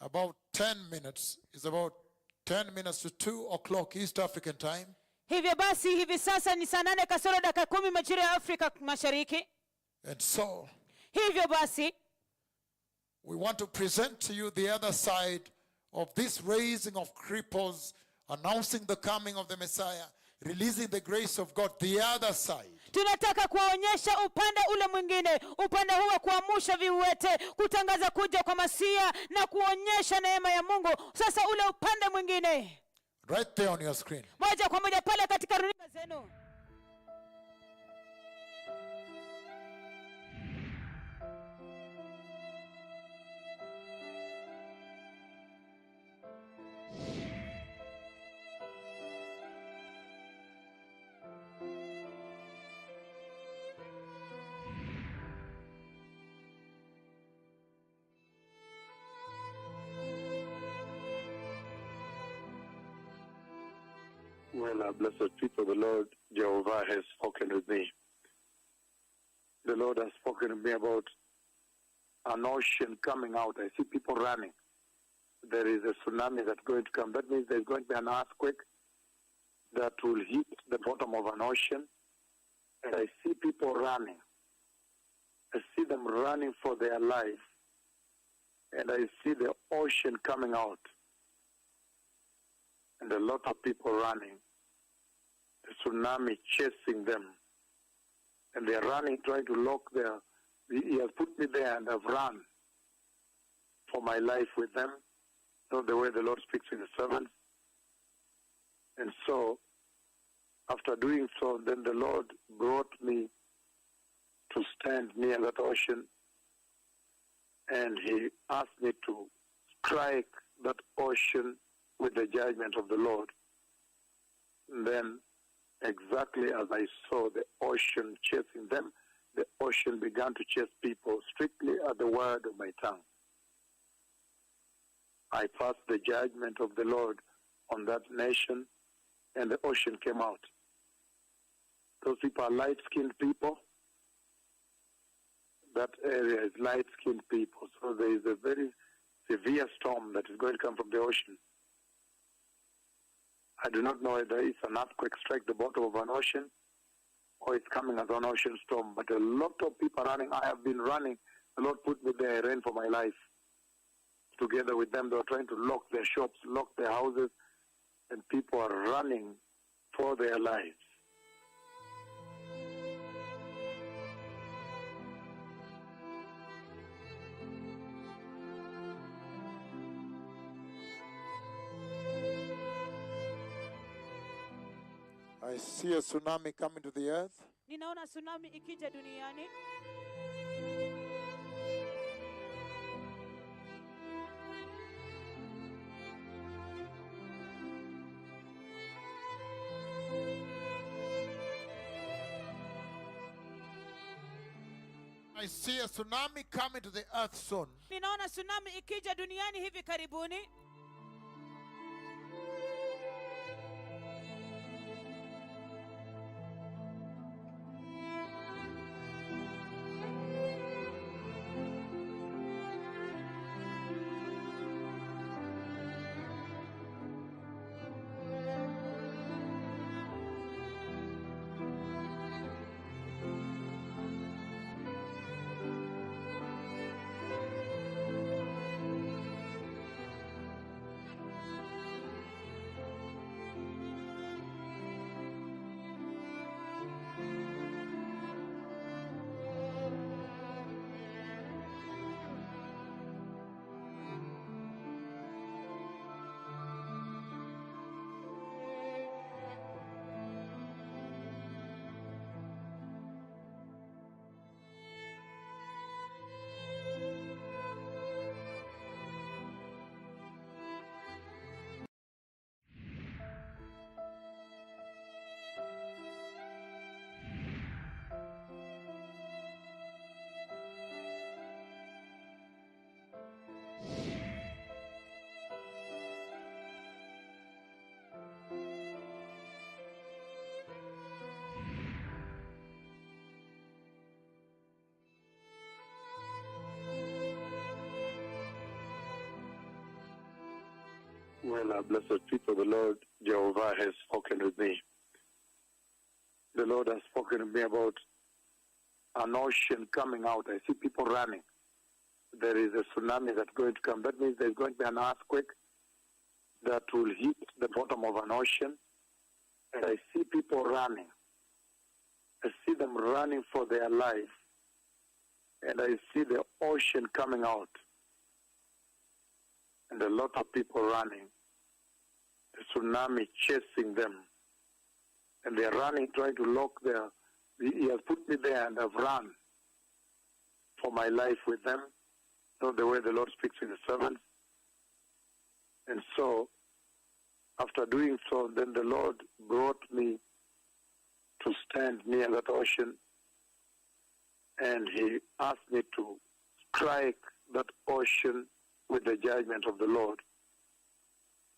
about 10 minutes. It's about 10 minutes to 2 o'clock East African time. Hivyo basi hivi sasa ni saa 8 kasoro dakika 10 majira ya Afrika Mashariki. And so, Hivyo basi we want to present to you the other side of this raising of cripples, announcing the coming of the Messiah, releasing the grace of God, the other side. tunataka kuwaonyesha upande ule mwingine, upande huu wa kuamsha viwete, kutangaza kuja kwa Masia na kuonyesha neema ya Mungu. Sasa ule upande mwingine, Right there on your screen. moja kwa moja pale katika runinga zenu. Well, blessed people, the Lord Jehovah has spoken with me. The Lord has spoken to me about an ocean coming out. I see people running. There is a tsunami that's going to come. That means there's going to be an earthquake that will hit the bottom of an ocean. And I see people running. I see them running for their life. And I see the ocean coming out. And a lot of people running. The tsunami chasing them. And they're running, trying to lock their... He has put me there and I've run for my life with them. Not the way the Lord speaks to his servants. And so, after doing so, then the Lord brought me to stand near that ocean. And he asked me to strike that ocean with the judgment of the Lord. And then, exactly as I saw the ocean chasing them, the ocean began to chase people strictly at the word of my tongue. I passed the judgment of the Lord on that nation, and the ocean came out. Those people are light-skinned people. That area is light-skinned people. So there is a very severe storm that is going to come from the ocean. I do not know whether it's an earthquake strike the bottom of an ocean or it's coming as an ocean storm. But a lot of people are running. I have been running. The Lord put me there. I ran for my life. Together with them, they were trying to lock their shops, lock their houses, and people are running for their lives. I see a tsunami coming to the earth. Ninaona tsunami ikija duniani. I see a tsunami coming to the earth soon. Ninaona tsunami ikija duniani hivi karibuni. Well, blessed people, the Lord Jehovah has spoken with me. The Lord has spoken to me about an ocean coming out. I see people running. There is a tsunami that's going to come. That means there's going to be an earthquake that will hit the bottom of an ocean. And I see people running. I see them running for their life. And I see the ocean coming out. And a lot of people running. The tsunami chasing them. And they're running, trying to lock their... He has put me there and I've run for my life with them. You know the way the Lord speaks to his servants. And so, after doing so, then the Lord brought me to stand near that ocean. And he asked me to strike that ocean with the judgment of the Lord.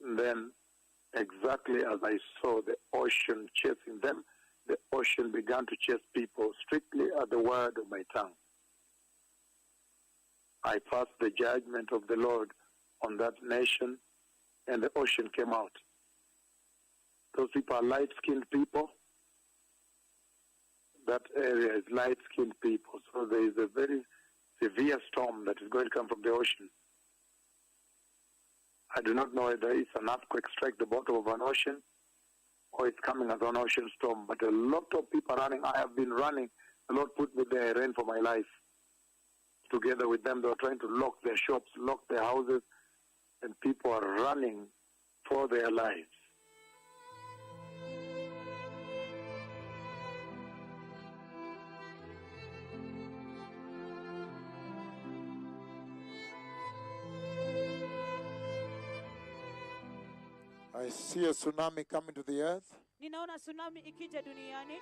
And then, exactly as I saw the ocean chasing them, the ocean began to chase people strictly at the word of my tongue. I passed the judgment of the Lord on that nation, and the ocean came out. Those people are light-skinned people. That area is light-skinned people. So there is a very severe storm that is going to come from the ocean. I do not know whether it's an earthquake strike the bottom of an ocean or it's coming as an ocean storm. But a lot of people are running. I have been running. The Lord put me there. I ran for my life. Together with them, they were trying to lock their shops, lock their houses, and people are running for their lives. I see a tsunami coming to the earth. Ninaona tsunami ikija duniani.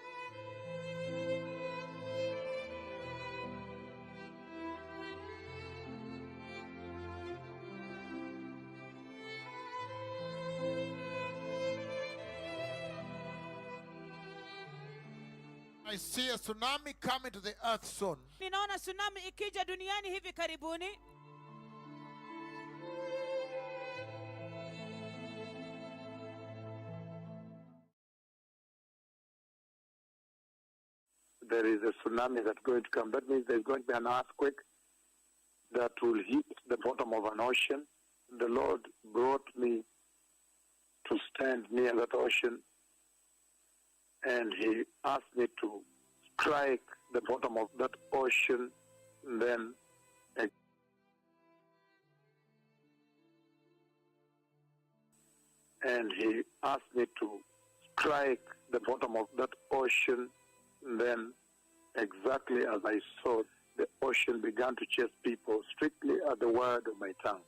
I see a tsunami coming to the earth soon. Ninaona tsunami ikija duniani hivi karibuni. There is a tsunami that's going to come. That means there's going to be an earthquake that will hit the bottom of an ocean. The Lord brought me to stand near that ocean, and he asked me to strike the bottom of that ocean, and then he asked me to strike the bottom of that ocean, and then exactly as I saw, the ocean began to chase people strictly at the word of my tongue.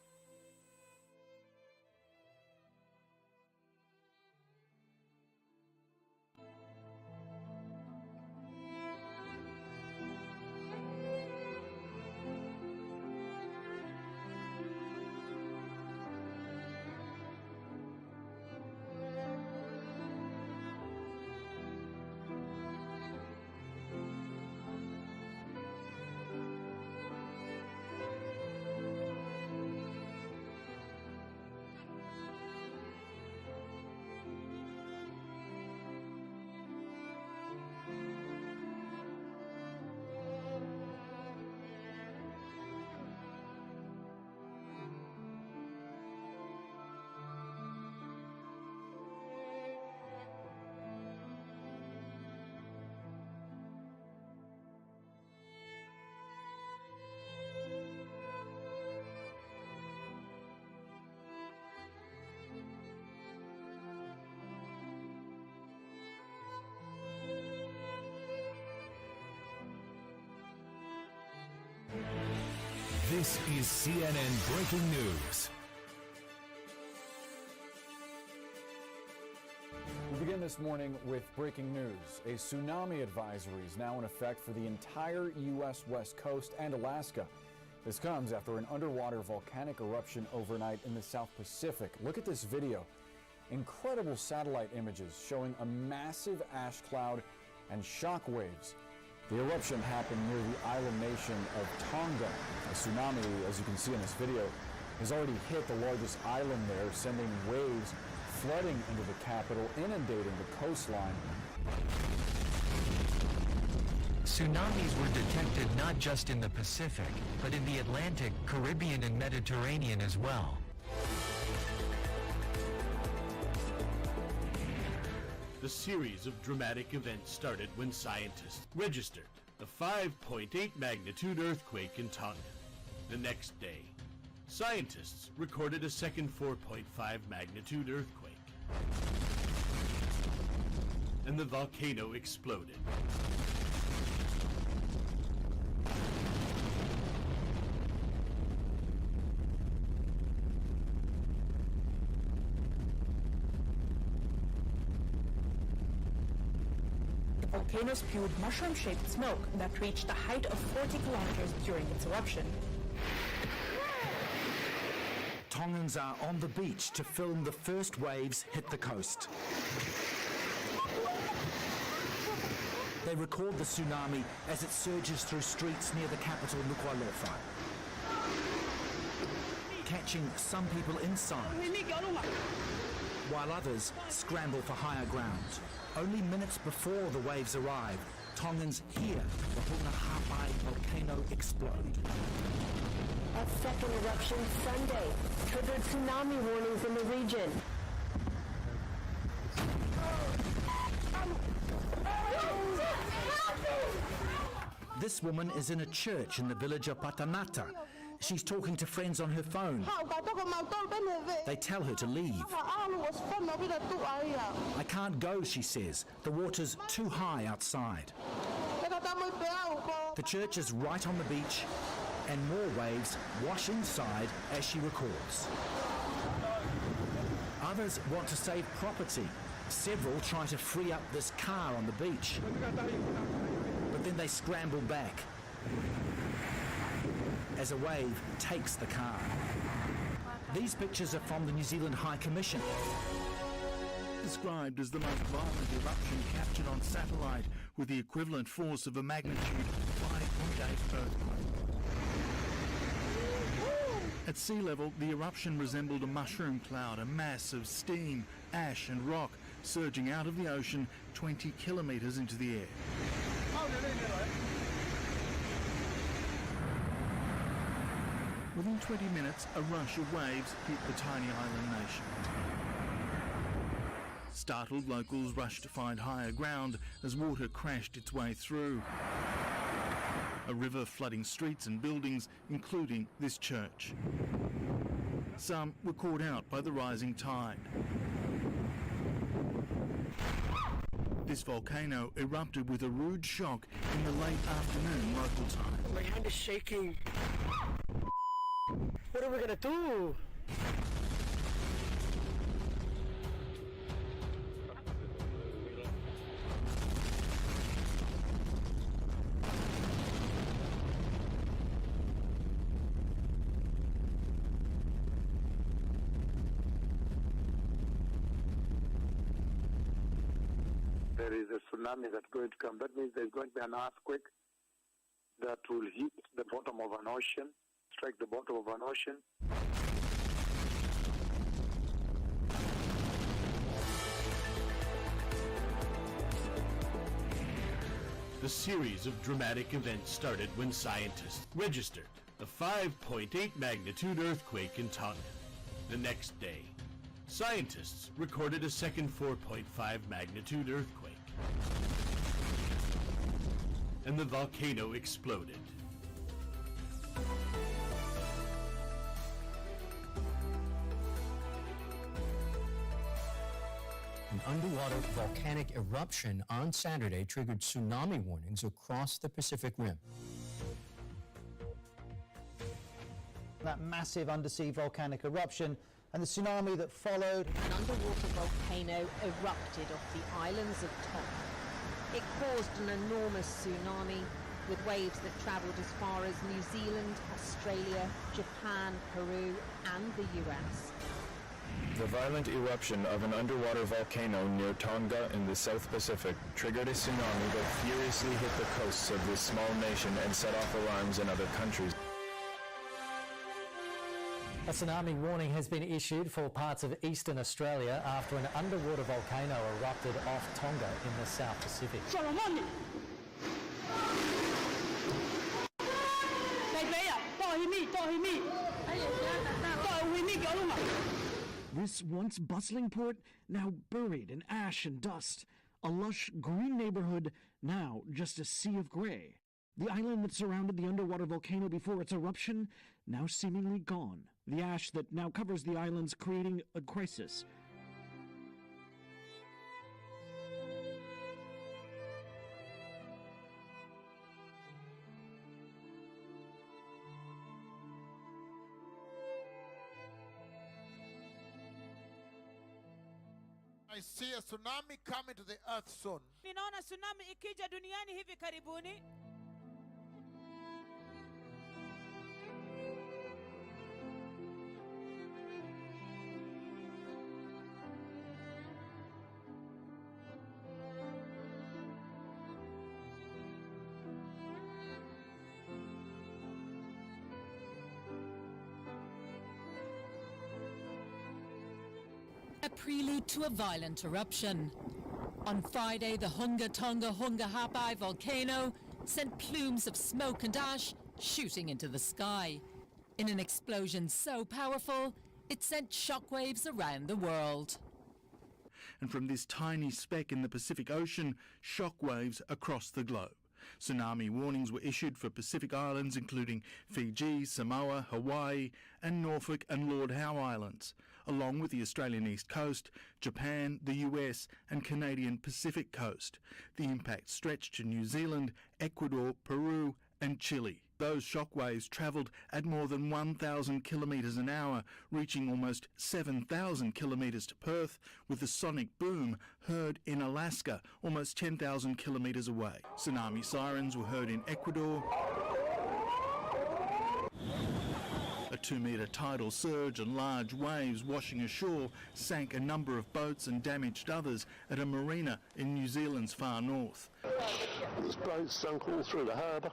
This is CNN Breaking News. We begin this morning with breaking news. A tsunami advisory is now in effect for the entire U.S. West Coast and Alaska. This comes after an underwater volcanic eruption overnight in the South Pacific. Look at this video. Incredible satellite images showing a massive ash cloud and shock waves. The eruption happened near the island nation of Tonga. A tsunami, as you can see in this video, has already hit the largest island there, sending waves flooding into the capital, inundating the coastline. Tsunamis were detected not just in the Pacific, but in the Atlantic, Caribbean, and Mediterranean as well. The series of dramatic events started when scientists registered a 5.8 magnitude earthquake in Tonga. The next day, scientists recorded a second 4.5 magnitude earthquake. And the volcano exploded. The volcano spewed mushroom-shaped smoke that reached a height of 40 kilometers during its eruption. Tongans are on the beach to film the first waves hit the coast. They record the tsunami as it surges through streets near the capital, Nuku'alofa, catching some people inside, while others scramble for higher ground. Only minutes before the waves arrive, Tongans hear the Hunaha'ai volcano explode. A second eruption Sunday triggered tsunami warnings in the region. This woman is in a church in the village of Patanata. She's talking to friends on her phone. They tell her to leave. I can't go, she says. The water's too high outside. The church is right on the beach, and more waves wash inside as she records. Others want to save property. Several try to free up this car on the beach, but then they scramble back as a wave takes the car. These pictures are from the New Zealand High Commission. Described as the most violent eruption captured on satellite with the equivalent force of a magnitude 5.8 earthquake. At sea level, the eruption resembled a mushroom cloud, a mass of steam, ash and rock surging out of the ocean 20 kilometres into the air. Within 20 minutes, a rush of waves hit the tiny island nation. Startled locals rushed to find higher ground as water crashed its way through. A river flooding streets and buildings, including this church. Some were caught out by the rising tide. This volcano erupted with a rude shock in the late afternoon local time. My hand is shaking. What are we gonna do? There is a tsunami that's going to come. That means there's going to be an earthquake that will hit the bottom of an ocean, strike the bottom of an ocean. The series of dramatic events started when scientists registered a 5.8 magnitude earthquake in Tonga. The next day, scientists recorded a second 4.5 magnitude earthquake. And the volcano exploded. An underwater volcanic eruption on Saturday triggered tsunami warnings across the Pacific Rim. That massive undersea volcanic eruption and the tsunami that followed. An underwater volcano erupted off the islands of Tonga. It caused an enormous tsunami with waves that travelled as far as New Zealand, Australia, Japan, Peru and the US. The violent eruption of an underwater volcano near Tonga in the South Pacific triggered a tsunami that furiously hit the coasts of this small nation and set off alarms in other countries. A tsunami warning has been issued for parts of eastern Australia after an underwater volcano erupted off Tonga in the South Pacific. This once bustling port, now buried in ash and dust. A lush green neighborhood, now just a sea of grey. The island that surrounded the underwater volcano before its eruption, now seemingly gone. The ash that now covers the islands, creating a crisis. I see a tsunami coming to the earth soon. Ninaona tsunami ikija duniani hivi karibuni. A prelude to a violent eruption. On Friday, the Hunga Tonga Hunga Hapai volcano sent plumes of smoke and ash shooting into the sky. In an explosion so powerful, it sent shockwaves around the world. And from this tiny speck in the Pacific Ocean, shockwaves across the globe. Tsunami warnings were issued for Pacific islands including Fiji, Samoa, Hawaii and Norfolk and Lord Howe Islands, along with the Australian East Coast, Japan, the US and Canadian Pacific Coast. The impact stretched to New Zealand, Ecuador, Peru and Chile. Those shockwaves travelled at more than 1,000 kilometres an hour, reaching almost 7,000 kilometres to Perth, with the sonic boom heard in Alaska, almost 10,000 kilometres away. Tsunami sirens were heard in Ecuador. A 2-metre tidal surge and large waves washing ashore sank a number of boats and damaged others at a marina in New Zealand's far north. This boat sunk all through the harbour.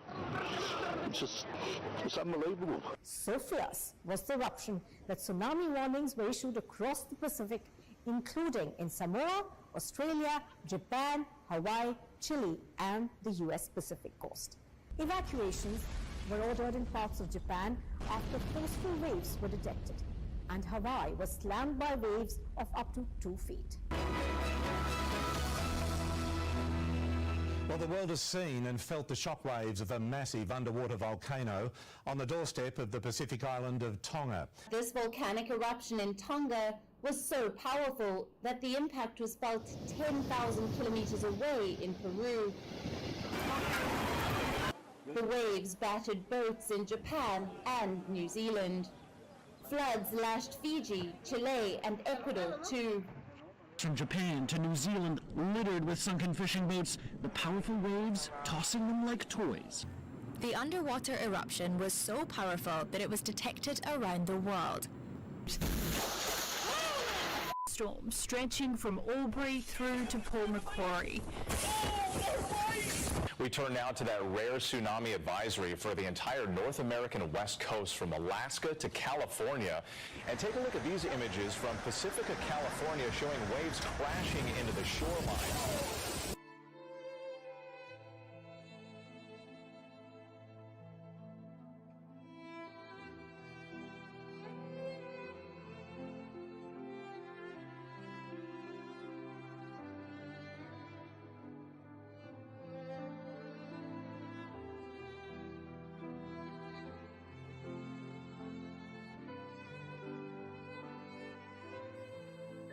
It's unbelievable. So fierce was the eruption that tsunami warnings were issued across the Pacific, including in Samoa, Australia, Japan, Hawaii, Chile, and the US Pacific coast. Evacuations were ordered in parts of Japan after coastal waves were detected, and Hawaii was slammed by waves of up to 2 feet. Well, the world has seen and felt the shockwaves of a massive underwater volcano on the doorstep of the Pacific island of Tonga. This volcanic eruption in Tonga was so powerful that the impact was felt 10,000 kilometers away in Peru. The waves battered boats in Japan and New Zealand. Floods lashed Fiji, Chile, and Ecuador too. From Japan to New Zealand, littered with sunken fishing boats, the powerful waves tossing them like toys. The underwater eruption was so powerful that it was detected around the world. Storm stretching from Albury through to Port Macquarie. We turn now to that rare tsunami advisory for the entire North American West Coast from Alaska to California. And take a look at these images from Pacifica, California, showing waves crashing into the shoreline.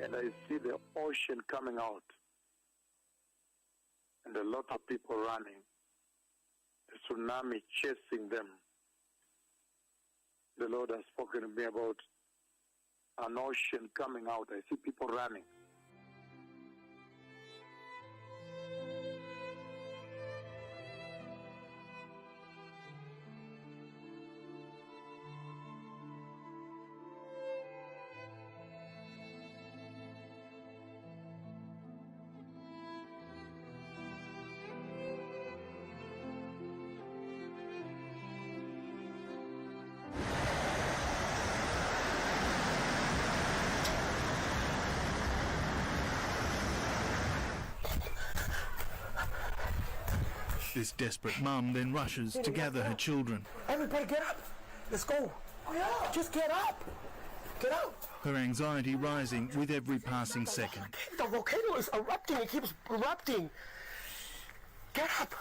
And I see the ocean coming out and a lot of people running, the tsunami chasing them. The Lord has spoken to me about an ocean coming out. I see people running. This desperate mum then rushes to gather her children. Everybody get up. Let's go. Just get up. Get up. Her anxiety rising with every passing second. The volcano is erupting. It keeps erupting. Get up.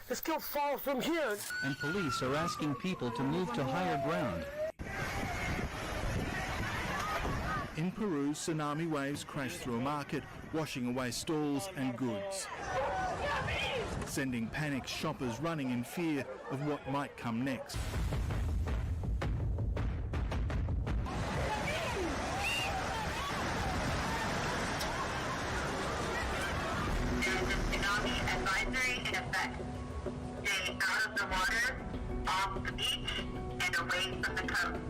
Let's go far from here. And police are asking people to move to higher ground. In Peru, tsunami waves crash through a market, washing away stalls and goods, sending panicked shoppers running in fear of what might come next. There is a tsunami advisory in effect. Stay out of the water, off the beach, and away from the coast.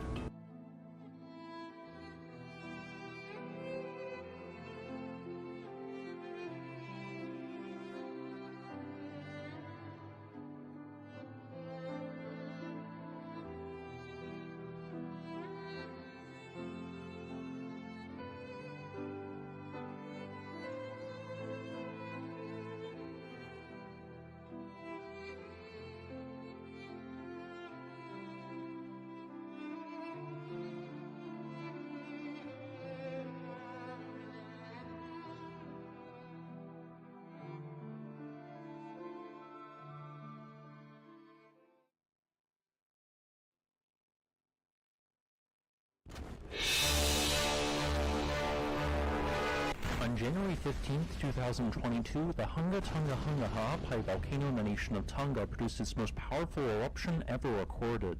On January 15, 2022, the Hunga Tonga Hunga Ha'apai volcano in the nation of Tonga produced its most powerful eruption ever recorded.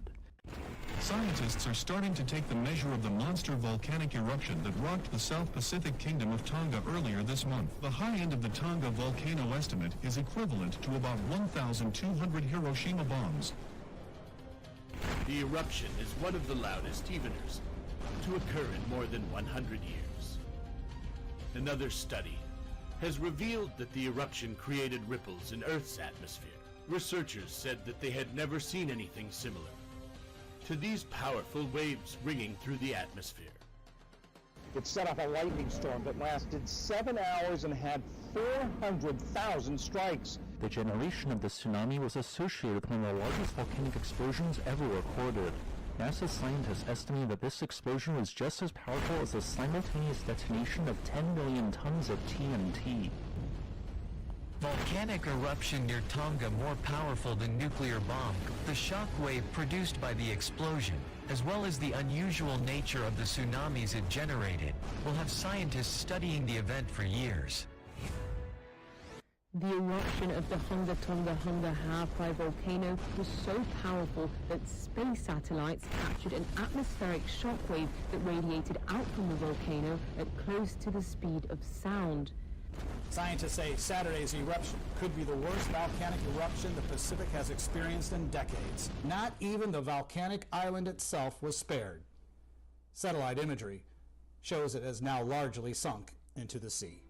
Scientists are starting to take the measure of the monster volcanic eruption that rocked the South Pacific Kingdom of Tonga earlier this month. The high end of the Tonga volcano estimate is equivalent to about 1,200 Hiroshima bombs. The eruption is one of the loudest eveners to occur in more than 100 years. Another study has revealed that the eruption created ripples in Earth's atmosphere. Researchers said that they had never seen anything similar to these powerful waves ringing through the atmosphere. It set off a lightning storm that lasted 7 hours and had 400,000 strikes. The generation of the tsunami was associated with one of the largest volcanic explosions ever recorded. NASA scientists estimate that this explosion was just as powerful as the simultaneous detonation of 10 million tons of TNT. Volcanic eruption near Tonga more powerful than nuclear bomb. The shock wave produced by the explosion, as well as the unusual nature of the tsunamis it generated, will have scientists studying the event for years. The eruption of the Hunga Tonga Hunga Ha'apai volcano was so powerful that space satellites captured an atmospheric shockwave that radiated out from the volcano at close to the speed of sound. Scientists say Saturday's eruption could be the worst volcanic eruption the Pacific has experienced in decades. Not even the volcanic island itself was spared. Satellite imagery shows it has now largely sunk into the sea.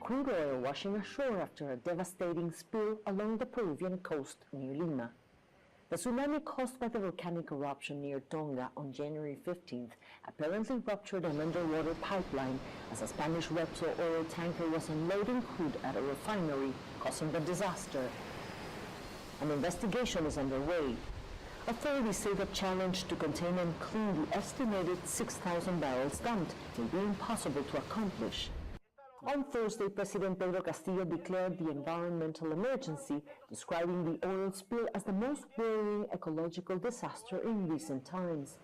Crude oil washing ashore after a devastating spill along the Peruvian coast near Lima. The tsunami caused by the volcanic eruption near Tonga on January 15th apparently ruptured an underwater pipeline as a Spanish Repsol oil tanker was unloading crude at a refinery, causing the disaster. An investigation is underway. Authorities say the challenge to contain and clean the estimated 6,000 barrels dumped may be impossible to accomplish. On Thursday, President Pedro Castillo declared the environmental emergency, describing the oil spill as the most worrying ecological disaster in recent times.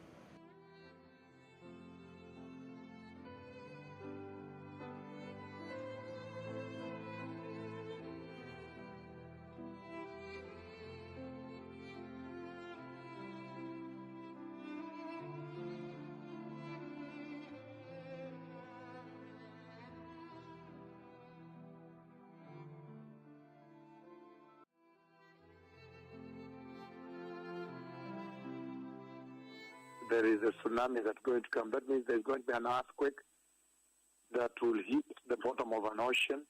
There is a tsunami that's going to come. That means there's going to be an earthquake that will hit the bottom of an ocean.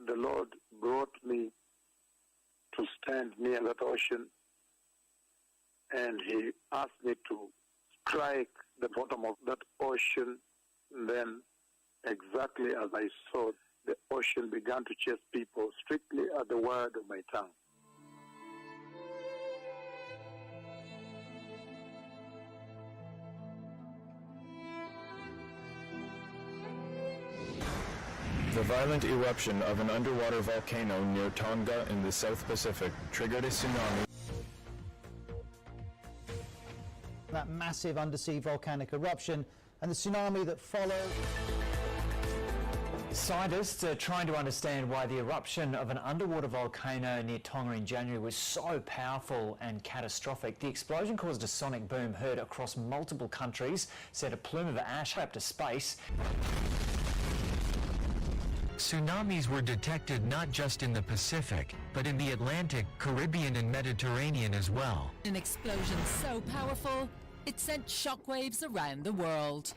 The Lord brought me to stand near that ocean, and He asked me to strike the bottom of that ocean. Then, exactly as I saw, the ocean began to chase people strictly at the word of my tongue. The violent eruption of an underwater volcano near Tonga in the South Pacific triggered a tsunami. That massive undersea volcanic eruption and the tsunami that followed. Scientists are trying to understand why the eruption of an underwater volcano near Tonga in January was so powerful and catastrophic. The explosion caused a sonic boom heard across multiple countries, sent a plume of ash up to space. Tsunamis were detected not just in the Pacific, but in the Atlantic, Caribbean and Mediterranean as well. An explosion so powerful, it sent shockwaves around the world.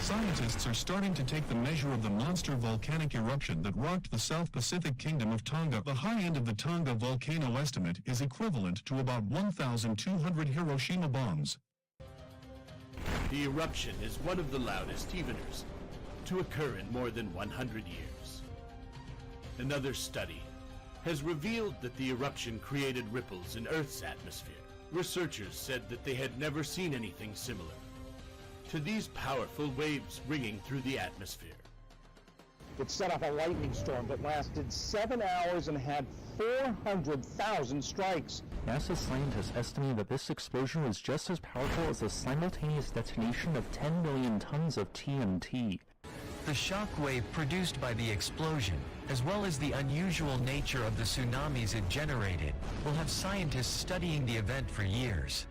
Scientists are starting to take the measure of the monster volcanic eruption that rocked the South Pacific Kingdom of Tonga. The high end of the Tonga volcano estimate is equivalent to about 1,200 Hiroshima bombs. The eruption is one of the loudest eveners to occur in more than 100 years. Another study has revealed that the eruption created ripples in Earth's atmosphere. Researchers said that they had never seen anything similar to these powerful waves ringing through the atmosphere. It set off a lightning storm that lasted 7 hours and had 400,000 strikes. NASA scientists estimate that this explosion was just as powerful as the simultaneous detonation of 10 million tons of TNT. The shock wave produced by the explosion, as well as the unusual nature of the tsunamis it generated, will have scientists studying the event for years.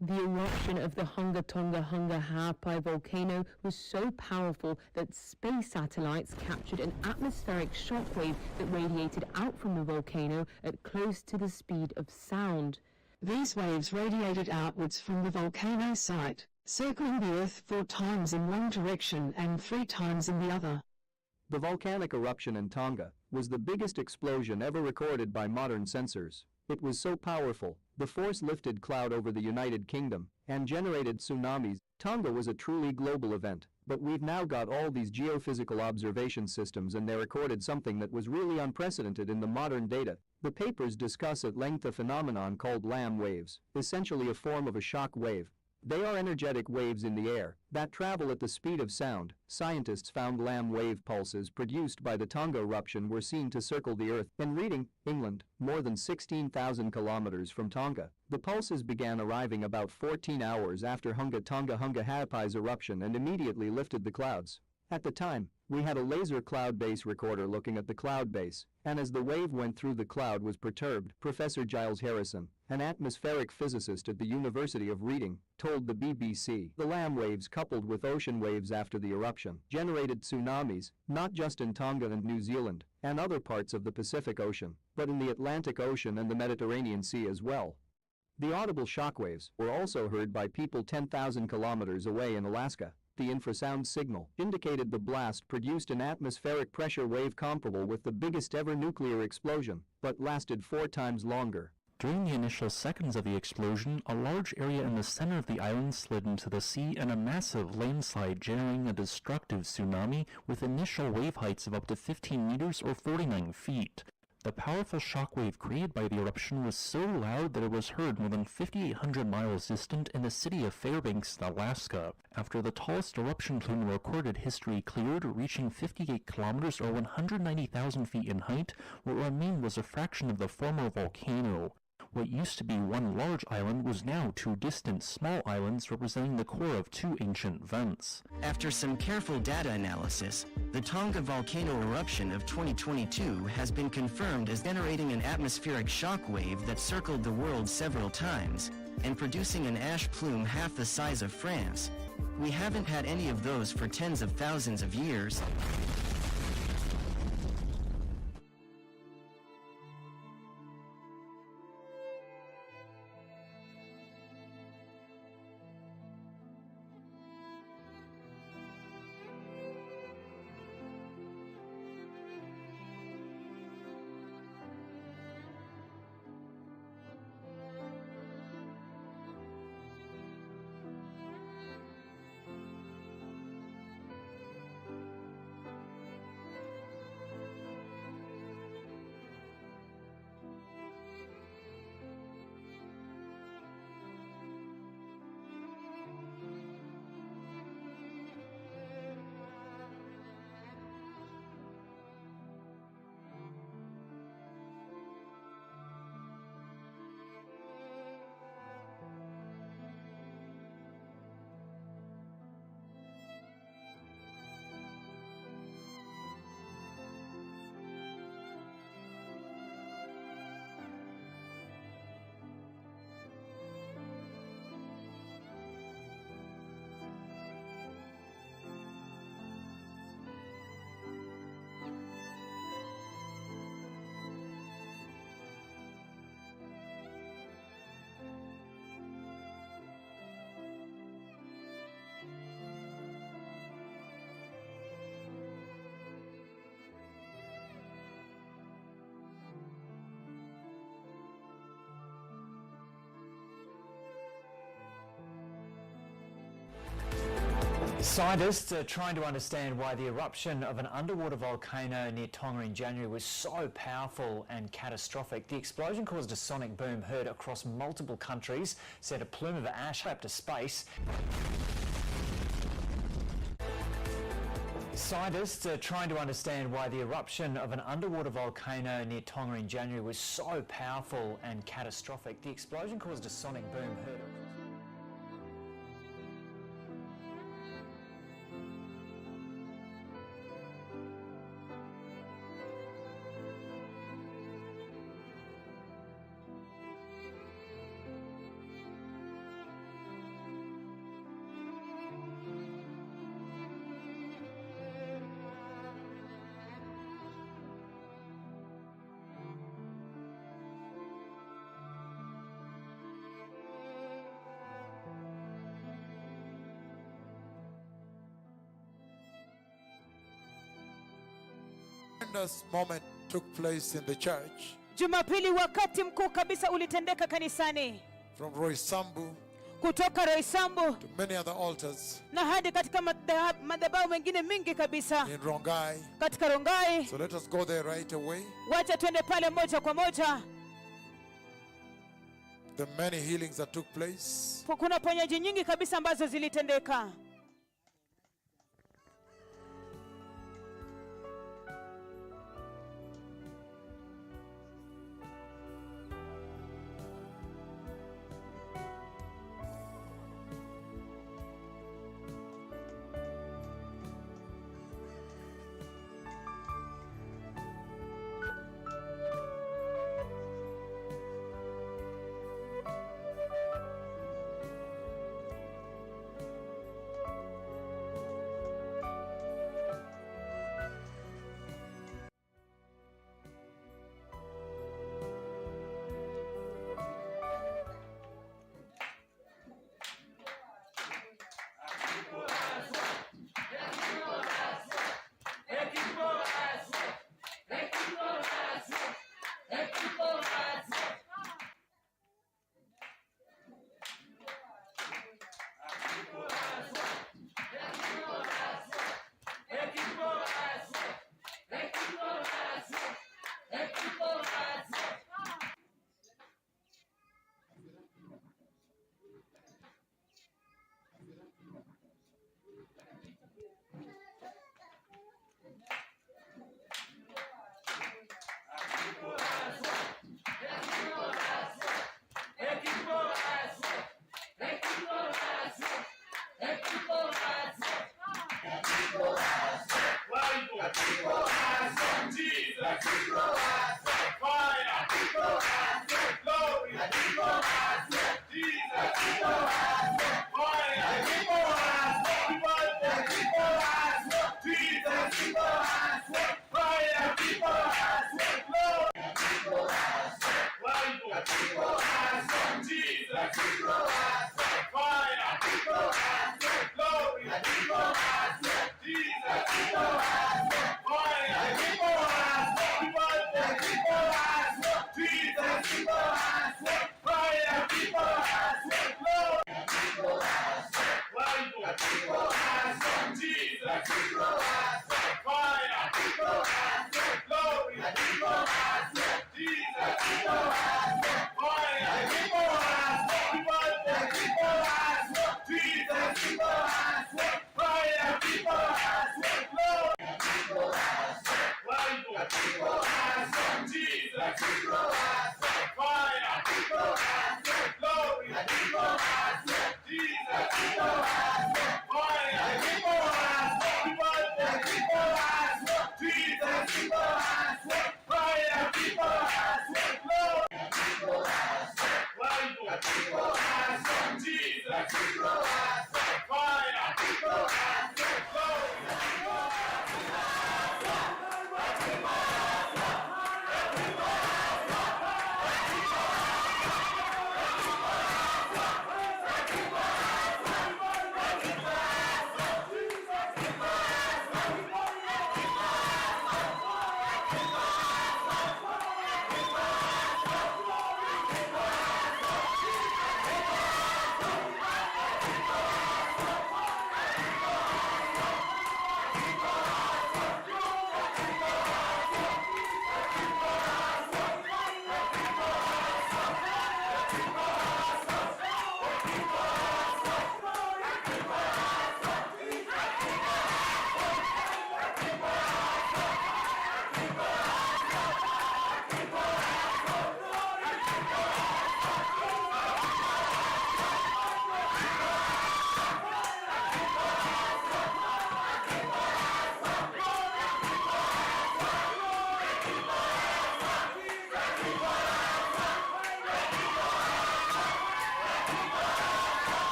The eruption of the Hunga Tonga Hunga Ha'apai volcano was so powerful that space satellites captured an atmospheric shockwave that radiated out from the volcano at close to the speed of sound. These waves radiated outwards from the volcano site, circling the Earth 4 times in one direction and 3 times in the other. The volcanic eruption in Tonga was the biggest explosion ever recorded by modern sensors. It was so powerful, the force lifted cloud over the United Kingdom and generated tsunamis. Tonga was a truly global event, but we've now got all these geophysical observation systems and they recorded something that was really unprecedented in the modern data. The papers discuss at length a phenomenon called LAM waves, essentially a form of a shock wave. They are energetic waves in the air that travel at the speed of sound. Scientists found LAM wave pulses produced by the Tonga eruption were seen to circle the Earth. In Reading, England, more than 16,000 kilometers from Tonga, the pulses began arriving about 14 hours after Hunga Tonga Hunga Ha'apai's eruption and immediately lifted the clouds. At the time, we had a laser cloud base recorder looking at the cloud base, and as the wave went through the cloud was perturbed. Professor Giles Harrison, an atmospheric physicist at the University of Reading, told the BBC the LAM waves coupled with ocean waves after the eruption generated tsunamis, not just in Tonga and New Zealand and other parts of the Pacific Ocean, but in the Atlantic Ocean and the Mediterranean Sea as well. The audible shockwaves were also heard by people 10,000 kilometers away in Alaska. The infrasound signal indicated the blast produced an atmospheric pressure wave comparable with the biggest ever nuclear explosion, but lasted 4 times longer. During the initial seconds of the explosion, a large area in the center of the island slid into the sea and a massive landslide generating a destructive tsunami with initial wave heights of up to 15 meters or 49 feet. The powerful shockwave created by the eruption was so loud that it was heard more than 5,800 miles distant in the city of Fairbanks, Alaska. After the tallest eruption plume in recorded history cleared, reaching 58 kilometers or 190,000 feet in height, what remained was a fraction of the former volcano. What used to be one large island was now 2 distant small islands representing the core of 2 ancient vents. After some careful data analysis, the Tonga volcano eruption of 2022 has been confirmed as generating an atmospheric shock wave that circled the world several times and producing an ash plume half the size of France. We haven't had any of those for tens of thousands of years. Scientists are trying to understand why the eruption of an underwater volcano near Tonga in January was so powerful and catastrophic. The explosion caused a sonic boom heard across multiple countries, sent a plume of ash up to space. Scientists are trying to understand why the eruption of an underwater volcano near Tonga in January was so powerful and catastrophic. The explosion caused a sonic boom heard across... tremendous moment took place in the church. Jumapili wakati mkuu kabisa ulitendeka kanisani. From Roysambu kutoka Roysambu to many other altars. Na hadi katika madhabahu mengine mingi kabisa. In Rongai. Katika Rongai. So let us go there right away. Wacha tuende pale moja kwa moja. The many healings that took place. Kuna ponyaji nyingi kabisa ambazo zilitendeka.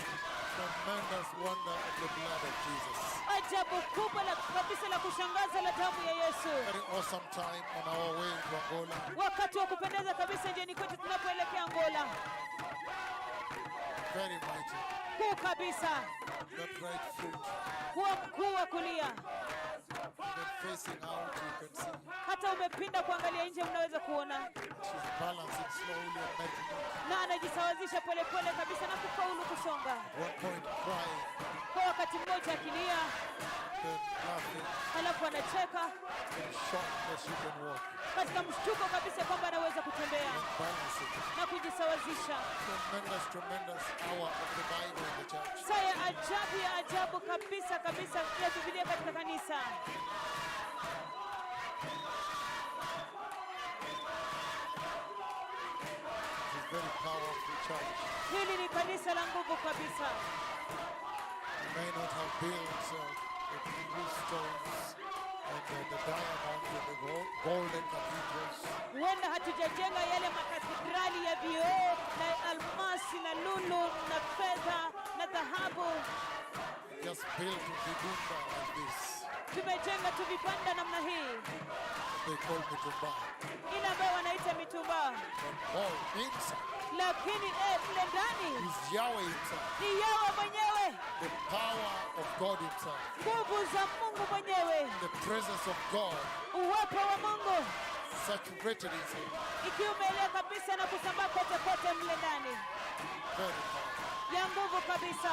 tremendous wonder of the blood of Jesus. Ajabu kubwa la kabisa la kushangaza la damu ya Yesu. Very awesome time on our way to Angola. Wakati wa kupendeza kabisa njiani kwetu tunapoelekea Angola. Very mighty. Kuu kabisa. That right foot. Kuwa mkuu wa kulia. The facing out, you can see. Hata umepinda kuangalia nje unaweza kuona. She's balancing slowly and making it. Na anajisawazisha polepole kabisa na kufaulu kusonga. One point crying. Kwa wakati mmoja akilia. Then laughing. Halafu anacheka. In shock that she can walk. Katika mshtuko kabisa kwamba anaweza kutembea. Na kujisawazisha. Tremendous hour of the Bible in the church. Saa ya ajabu kabisa ya Biblia katika kanisa. It's very powerful church. Hili ni kanisa la nguvu kabisa. You may not have built the blue stones and the diamonds and the golden cathedrals. Huenda hatujajenga yale makatedrali ya vioo na almasi na lulu na fedha na dhahabu. Just built vibunda like this. Tumejenga tu vibanda namna hii. They call mitumba. Ile ambayo wanaita mitumba. Oh, inside. Lakini mle ndani is Yahweh himself. Ni Yahweh mwenyewe. The power of God himself. Nguvu za Mungu mwenyewe. The presence of God. Uwepo wa Mungu. Saturated inside. Ikiwa umeelea kabisa na kusambaa kote mle ndani. Very powerful. Ya nguvu kabisa.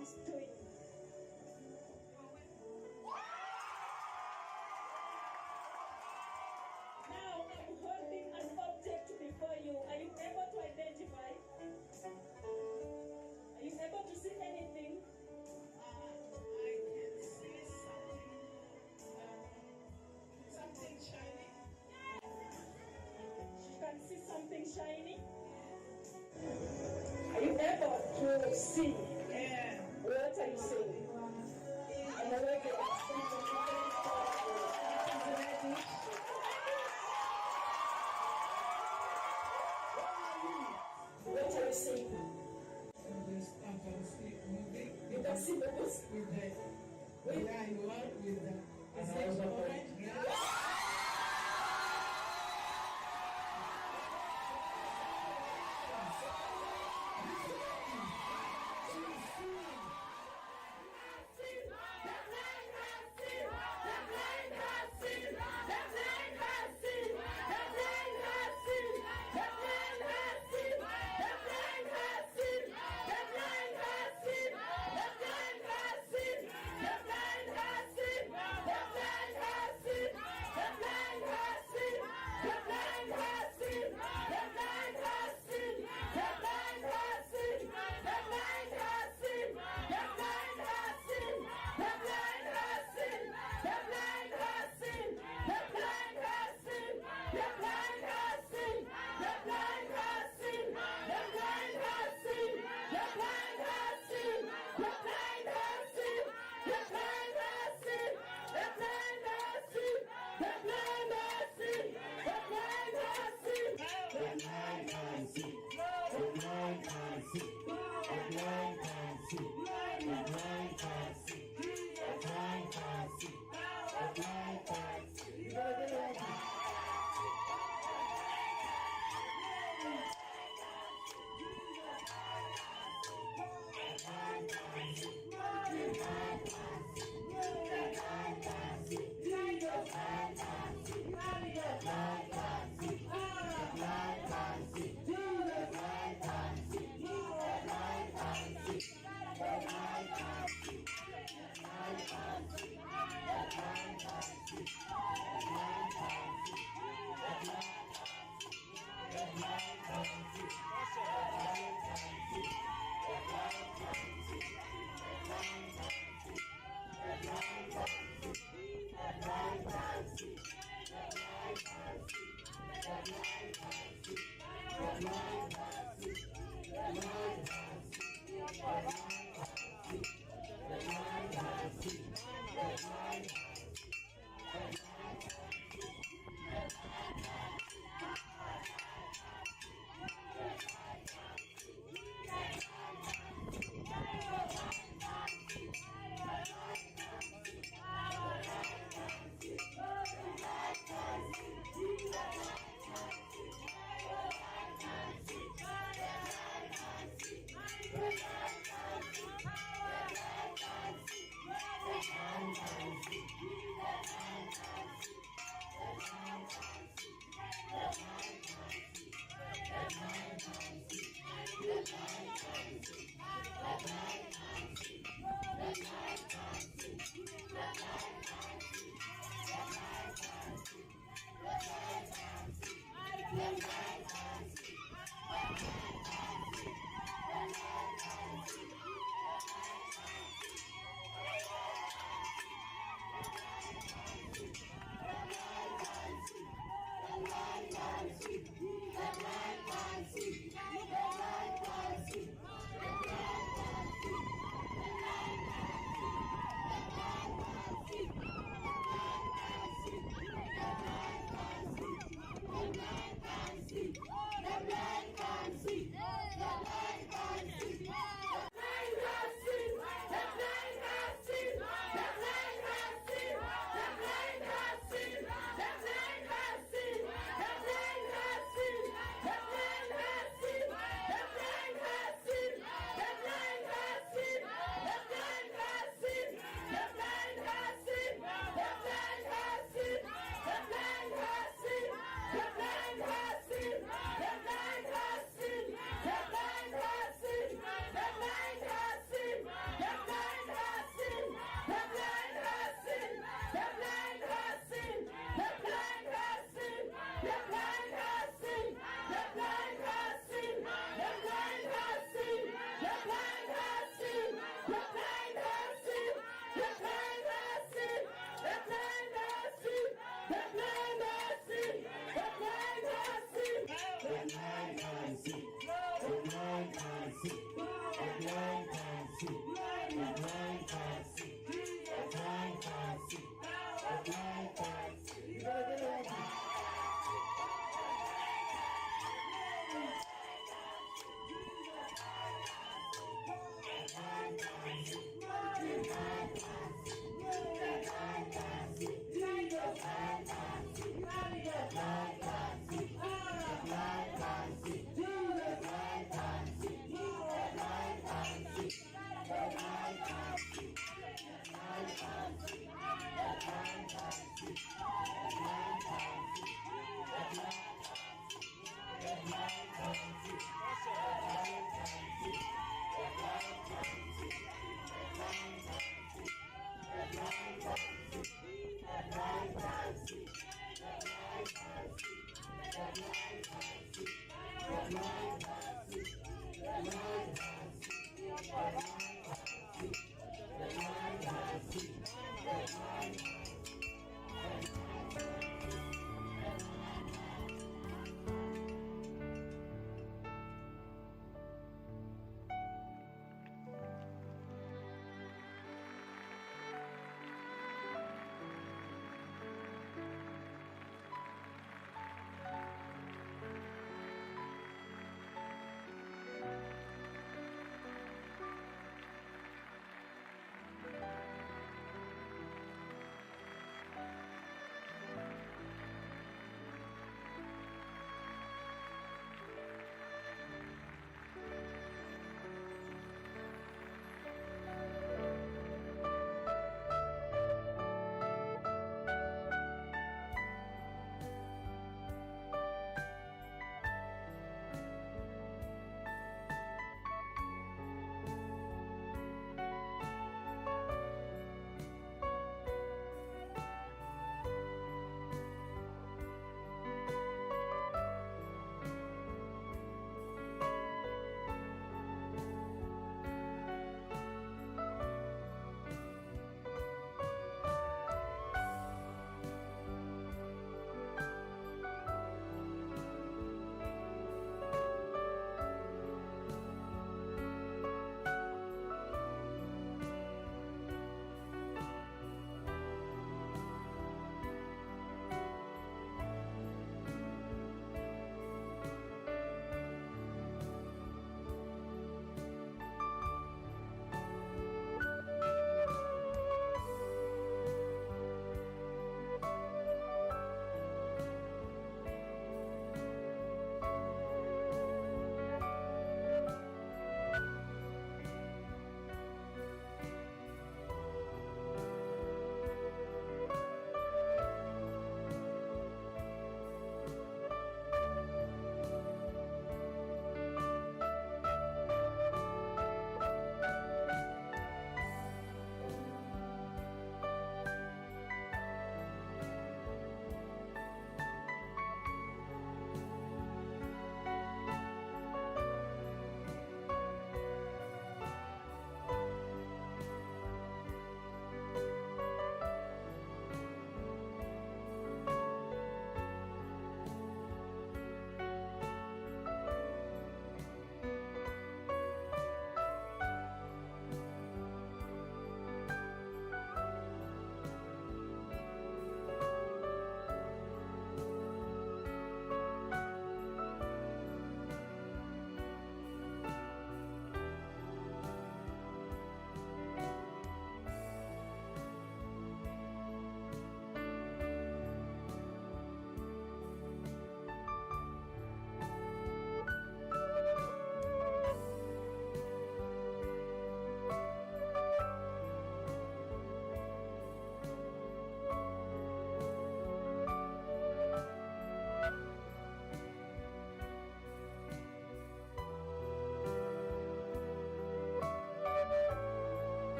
is doing. Now I'm holding an object before you. Are you able to identify? Are you able to see anything? I can see something shiny. You can see something shiny? Are you able to see? Yeah. What are you seeing? I'm already What are you seeing? You can see bubbles? Where you are with the... Is that orange?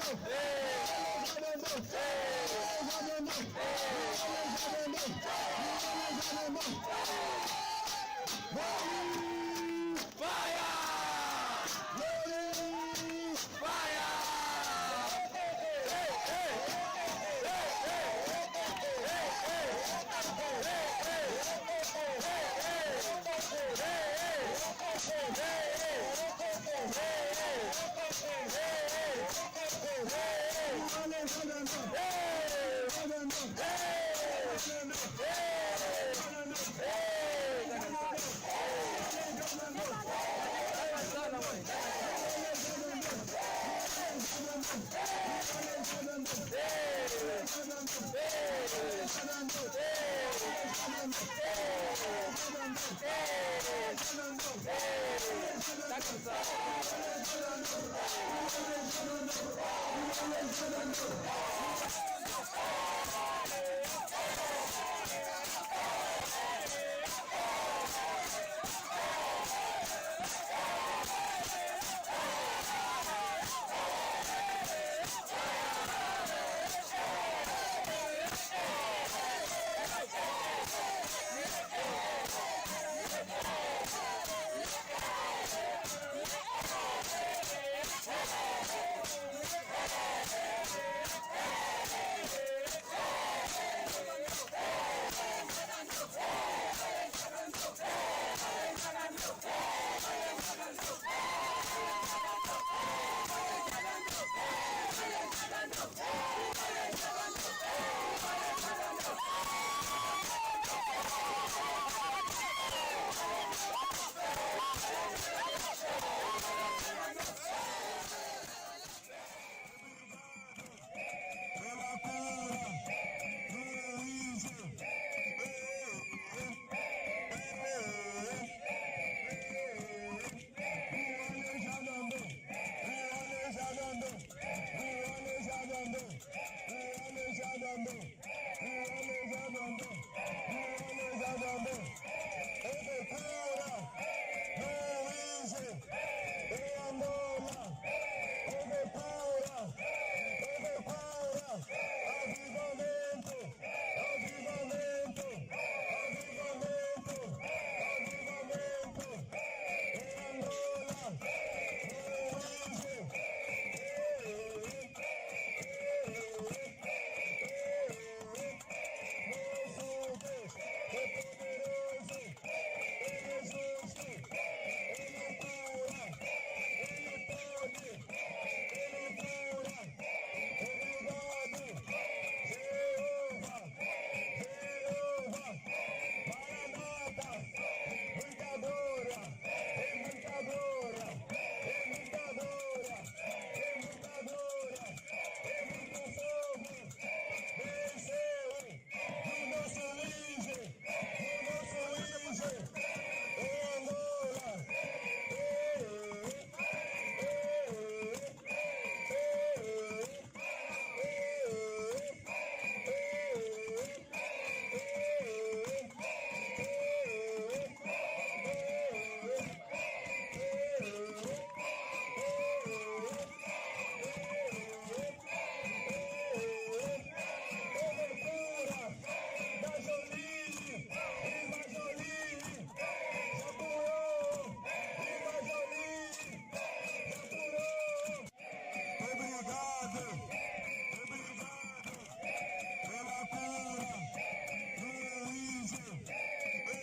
Hey!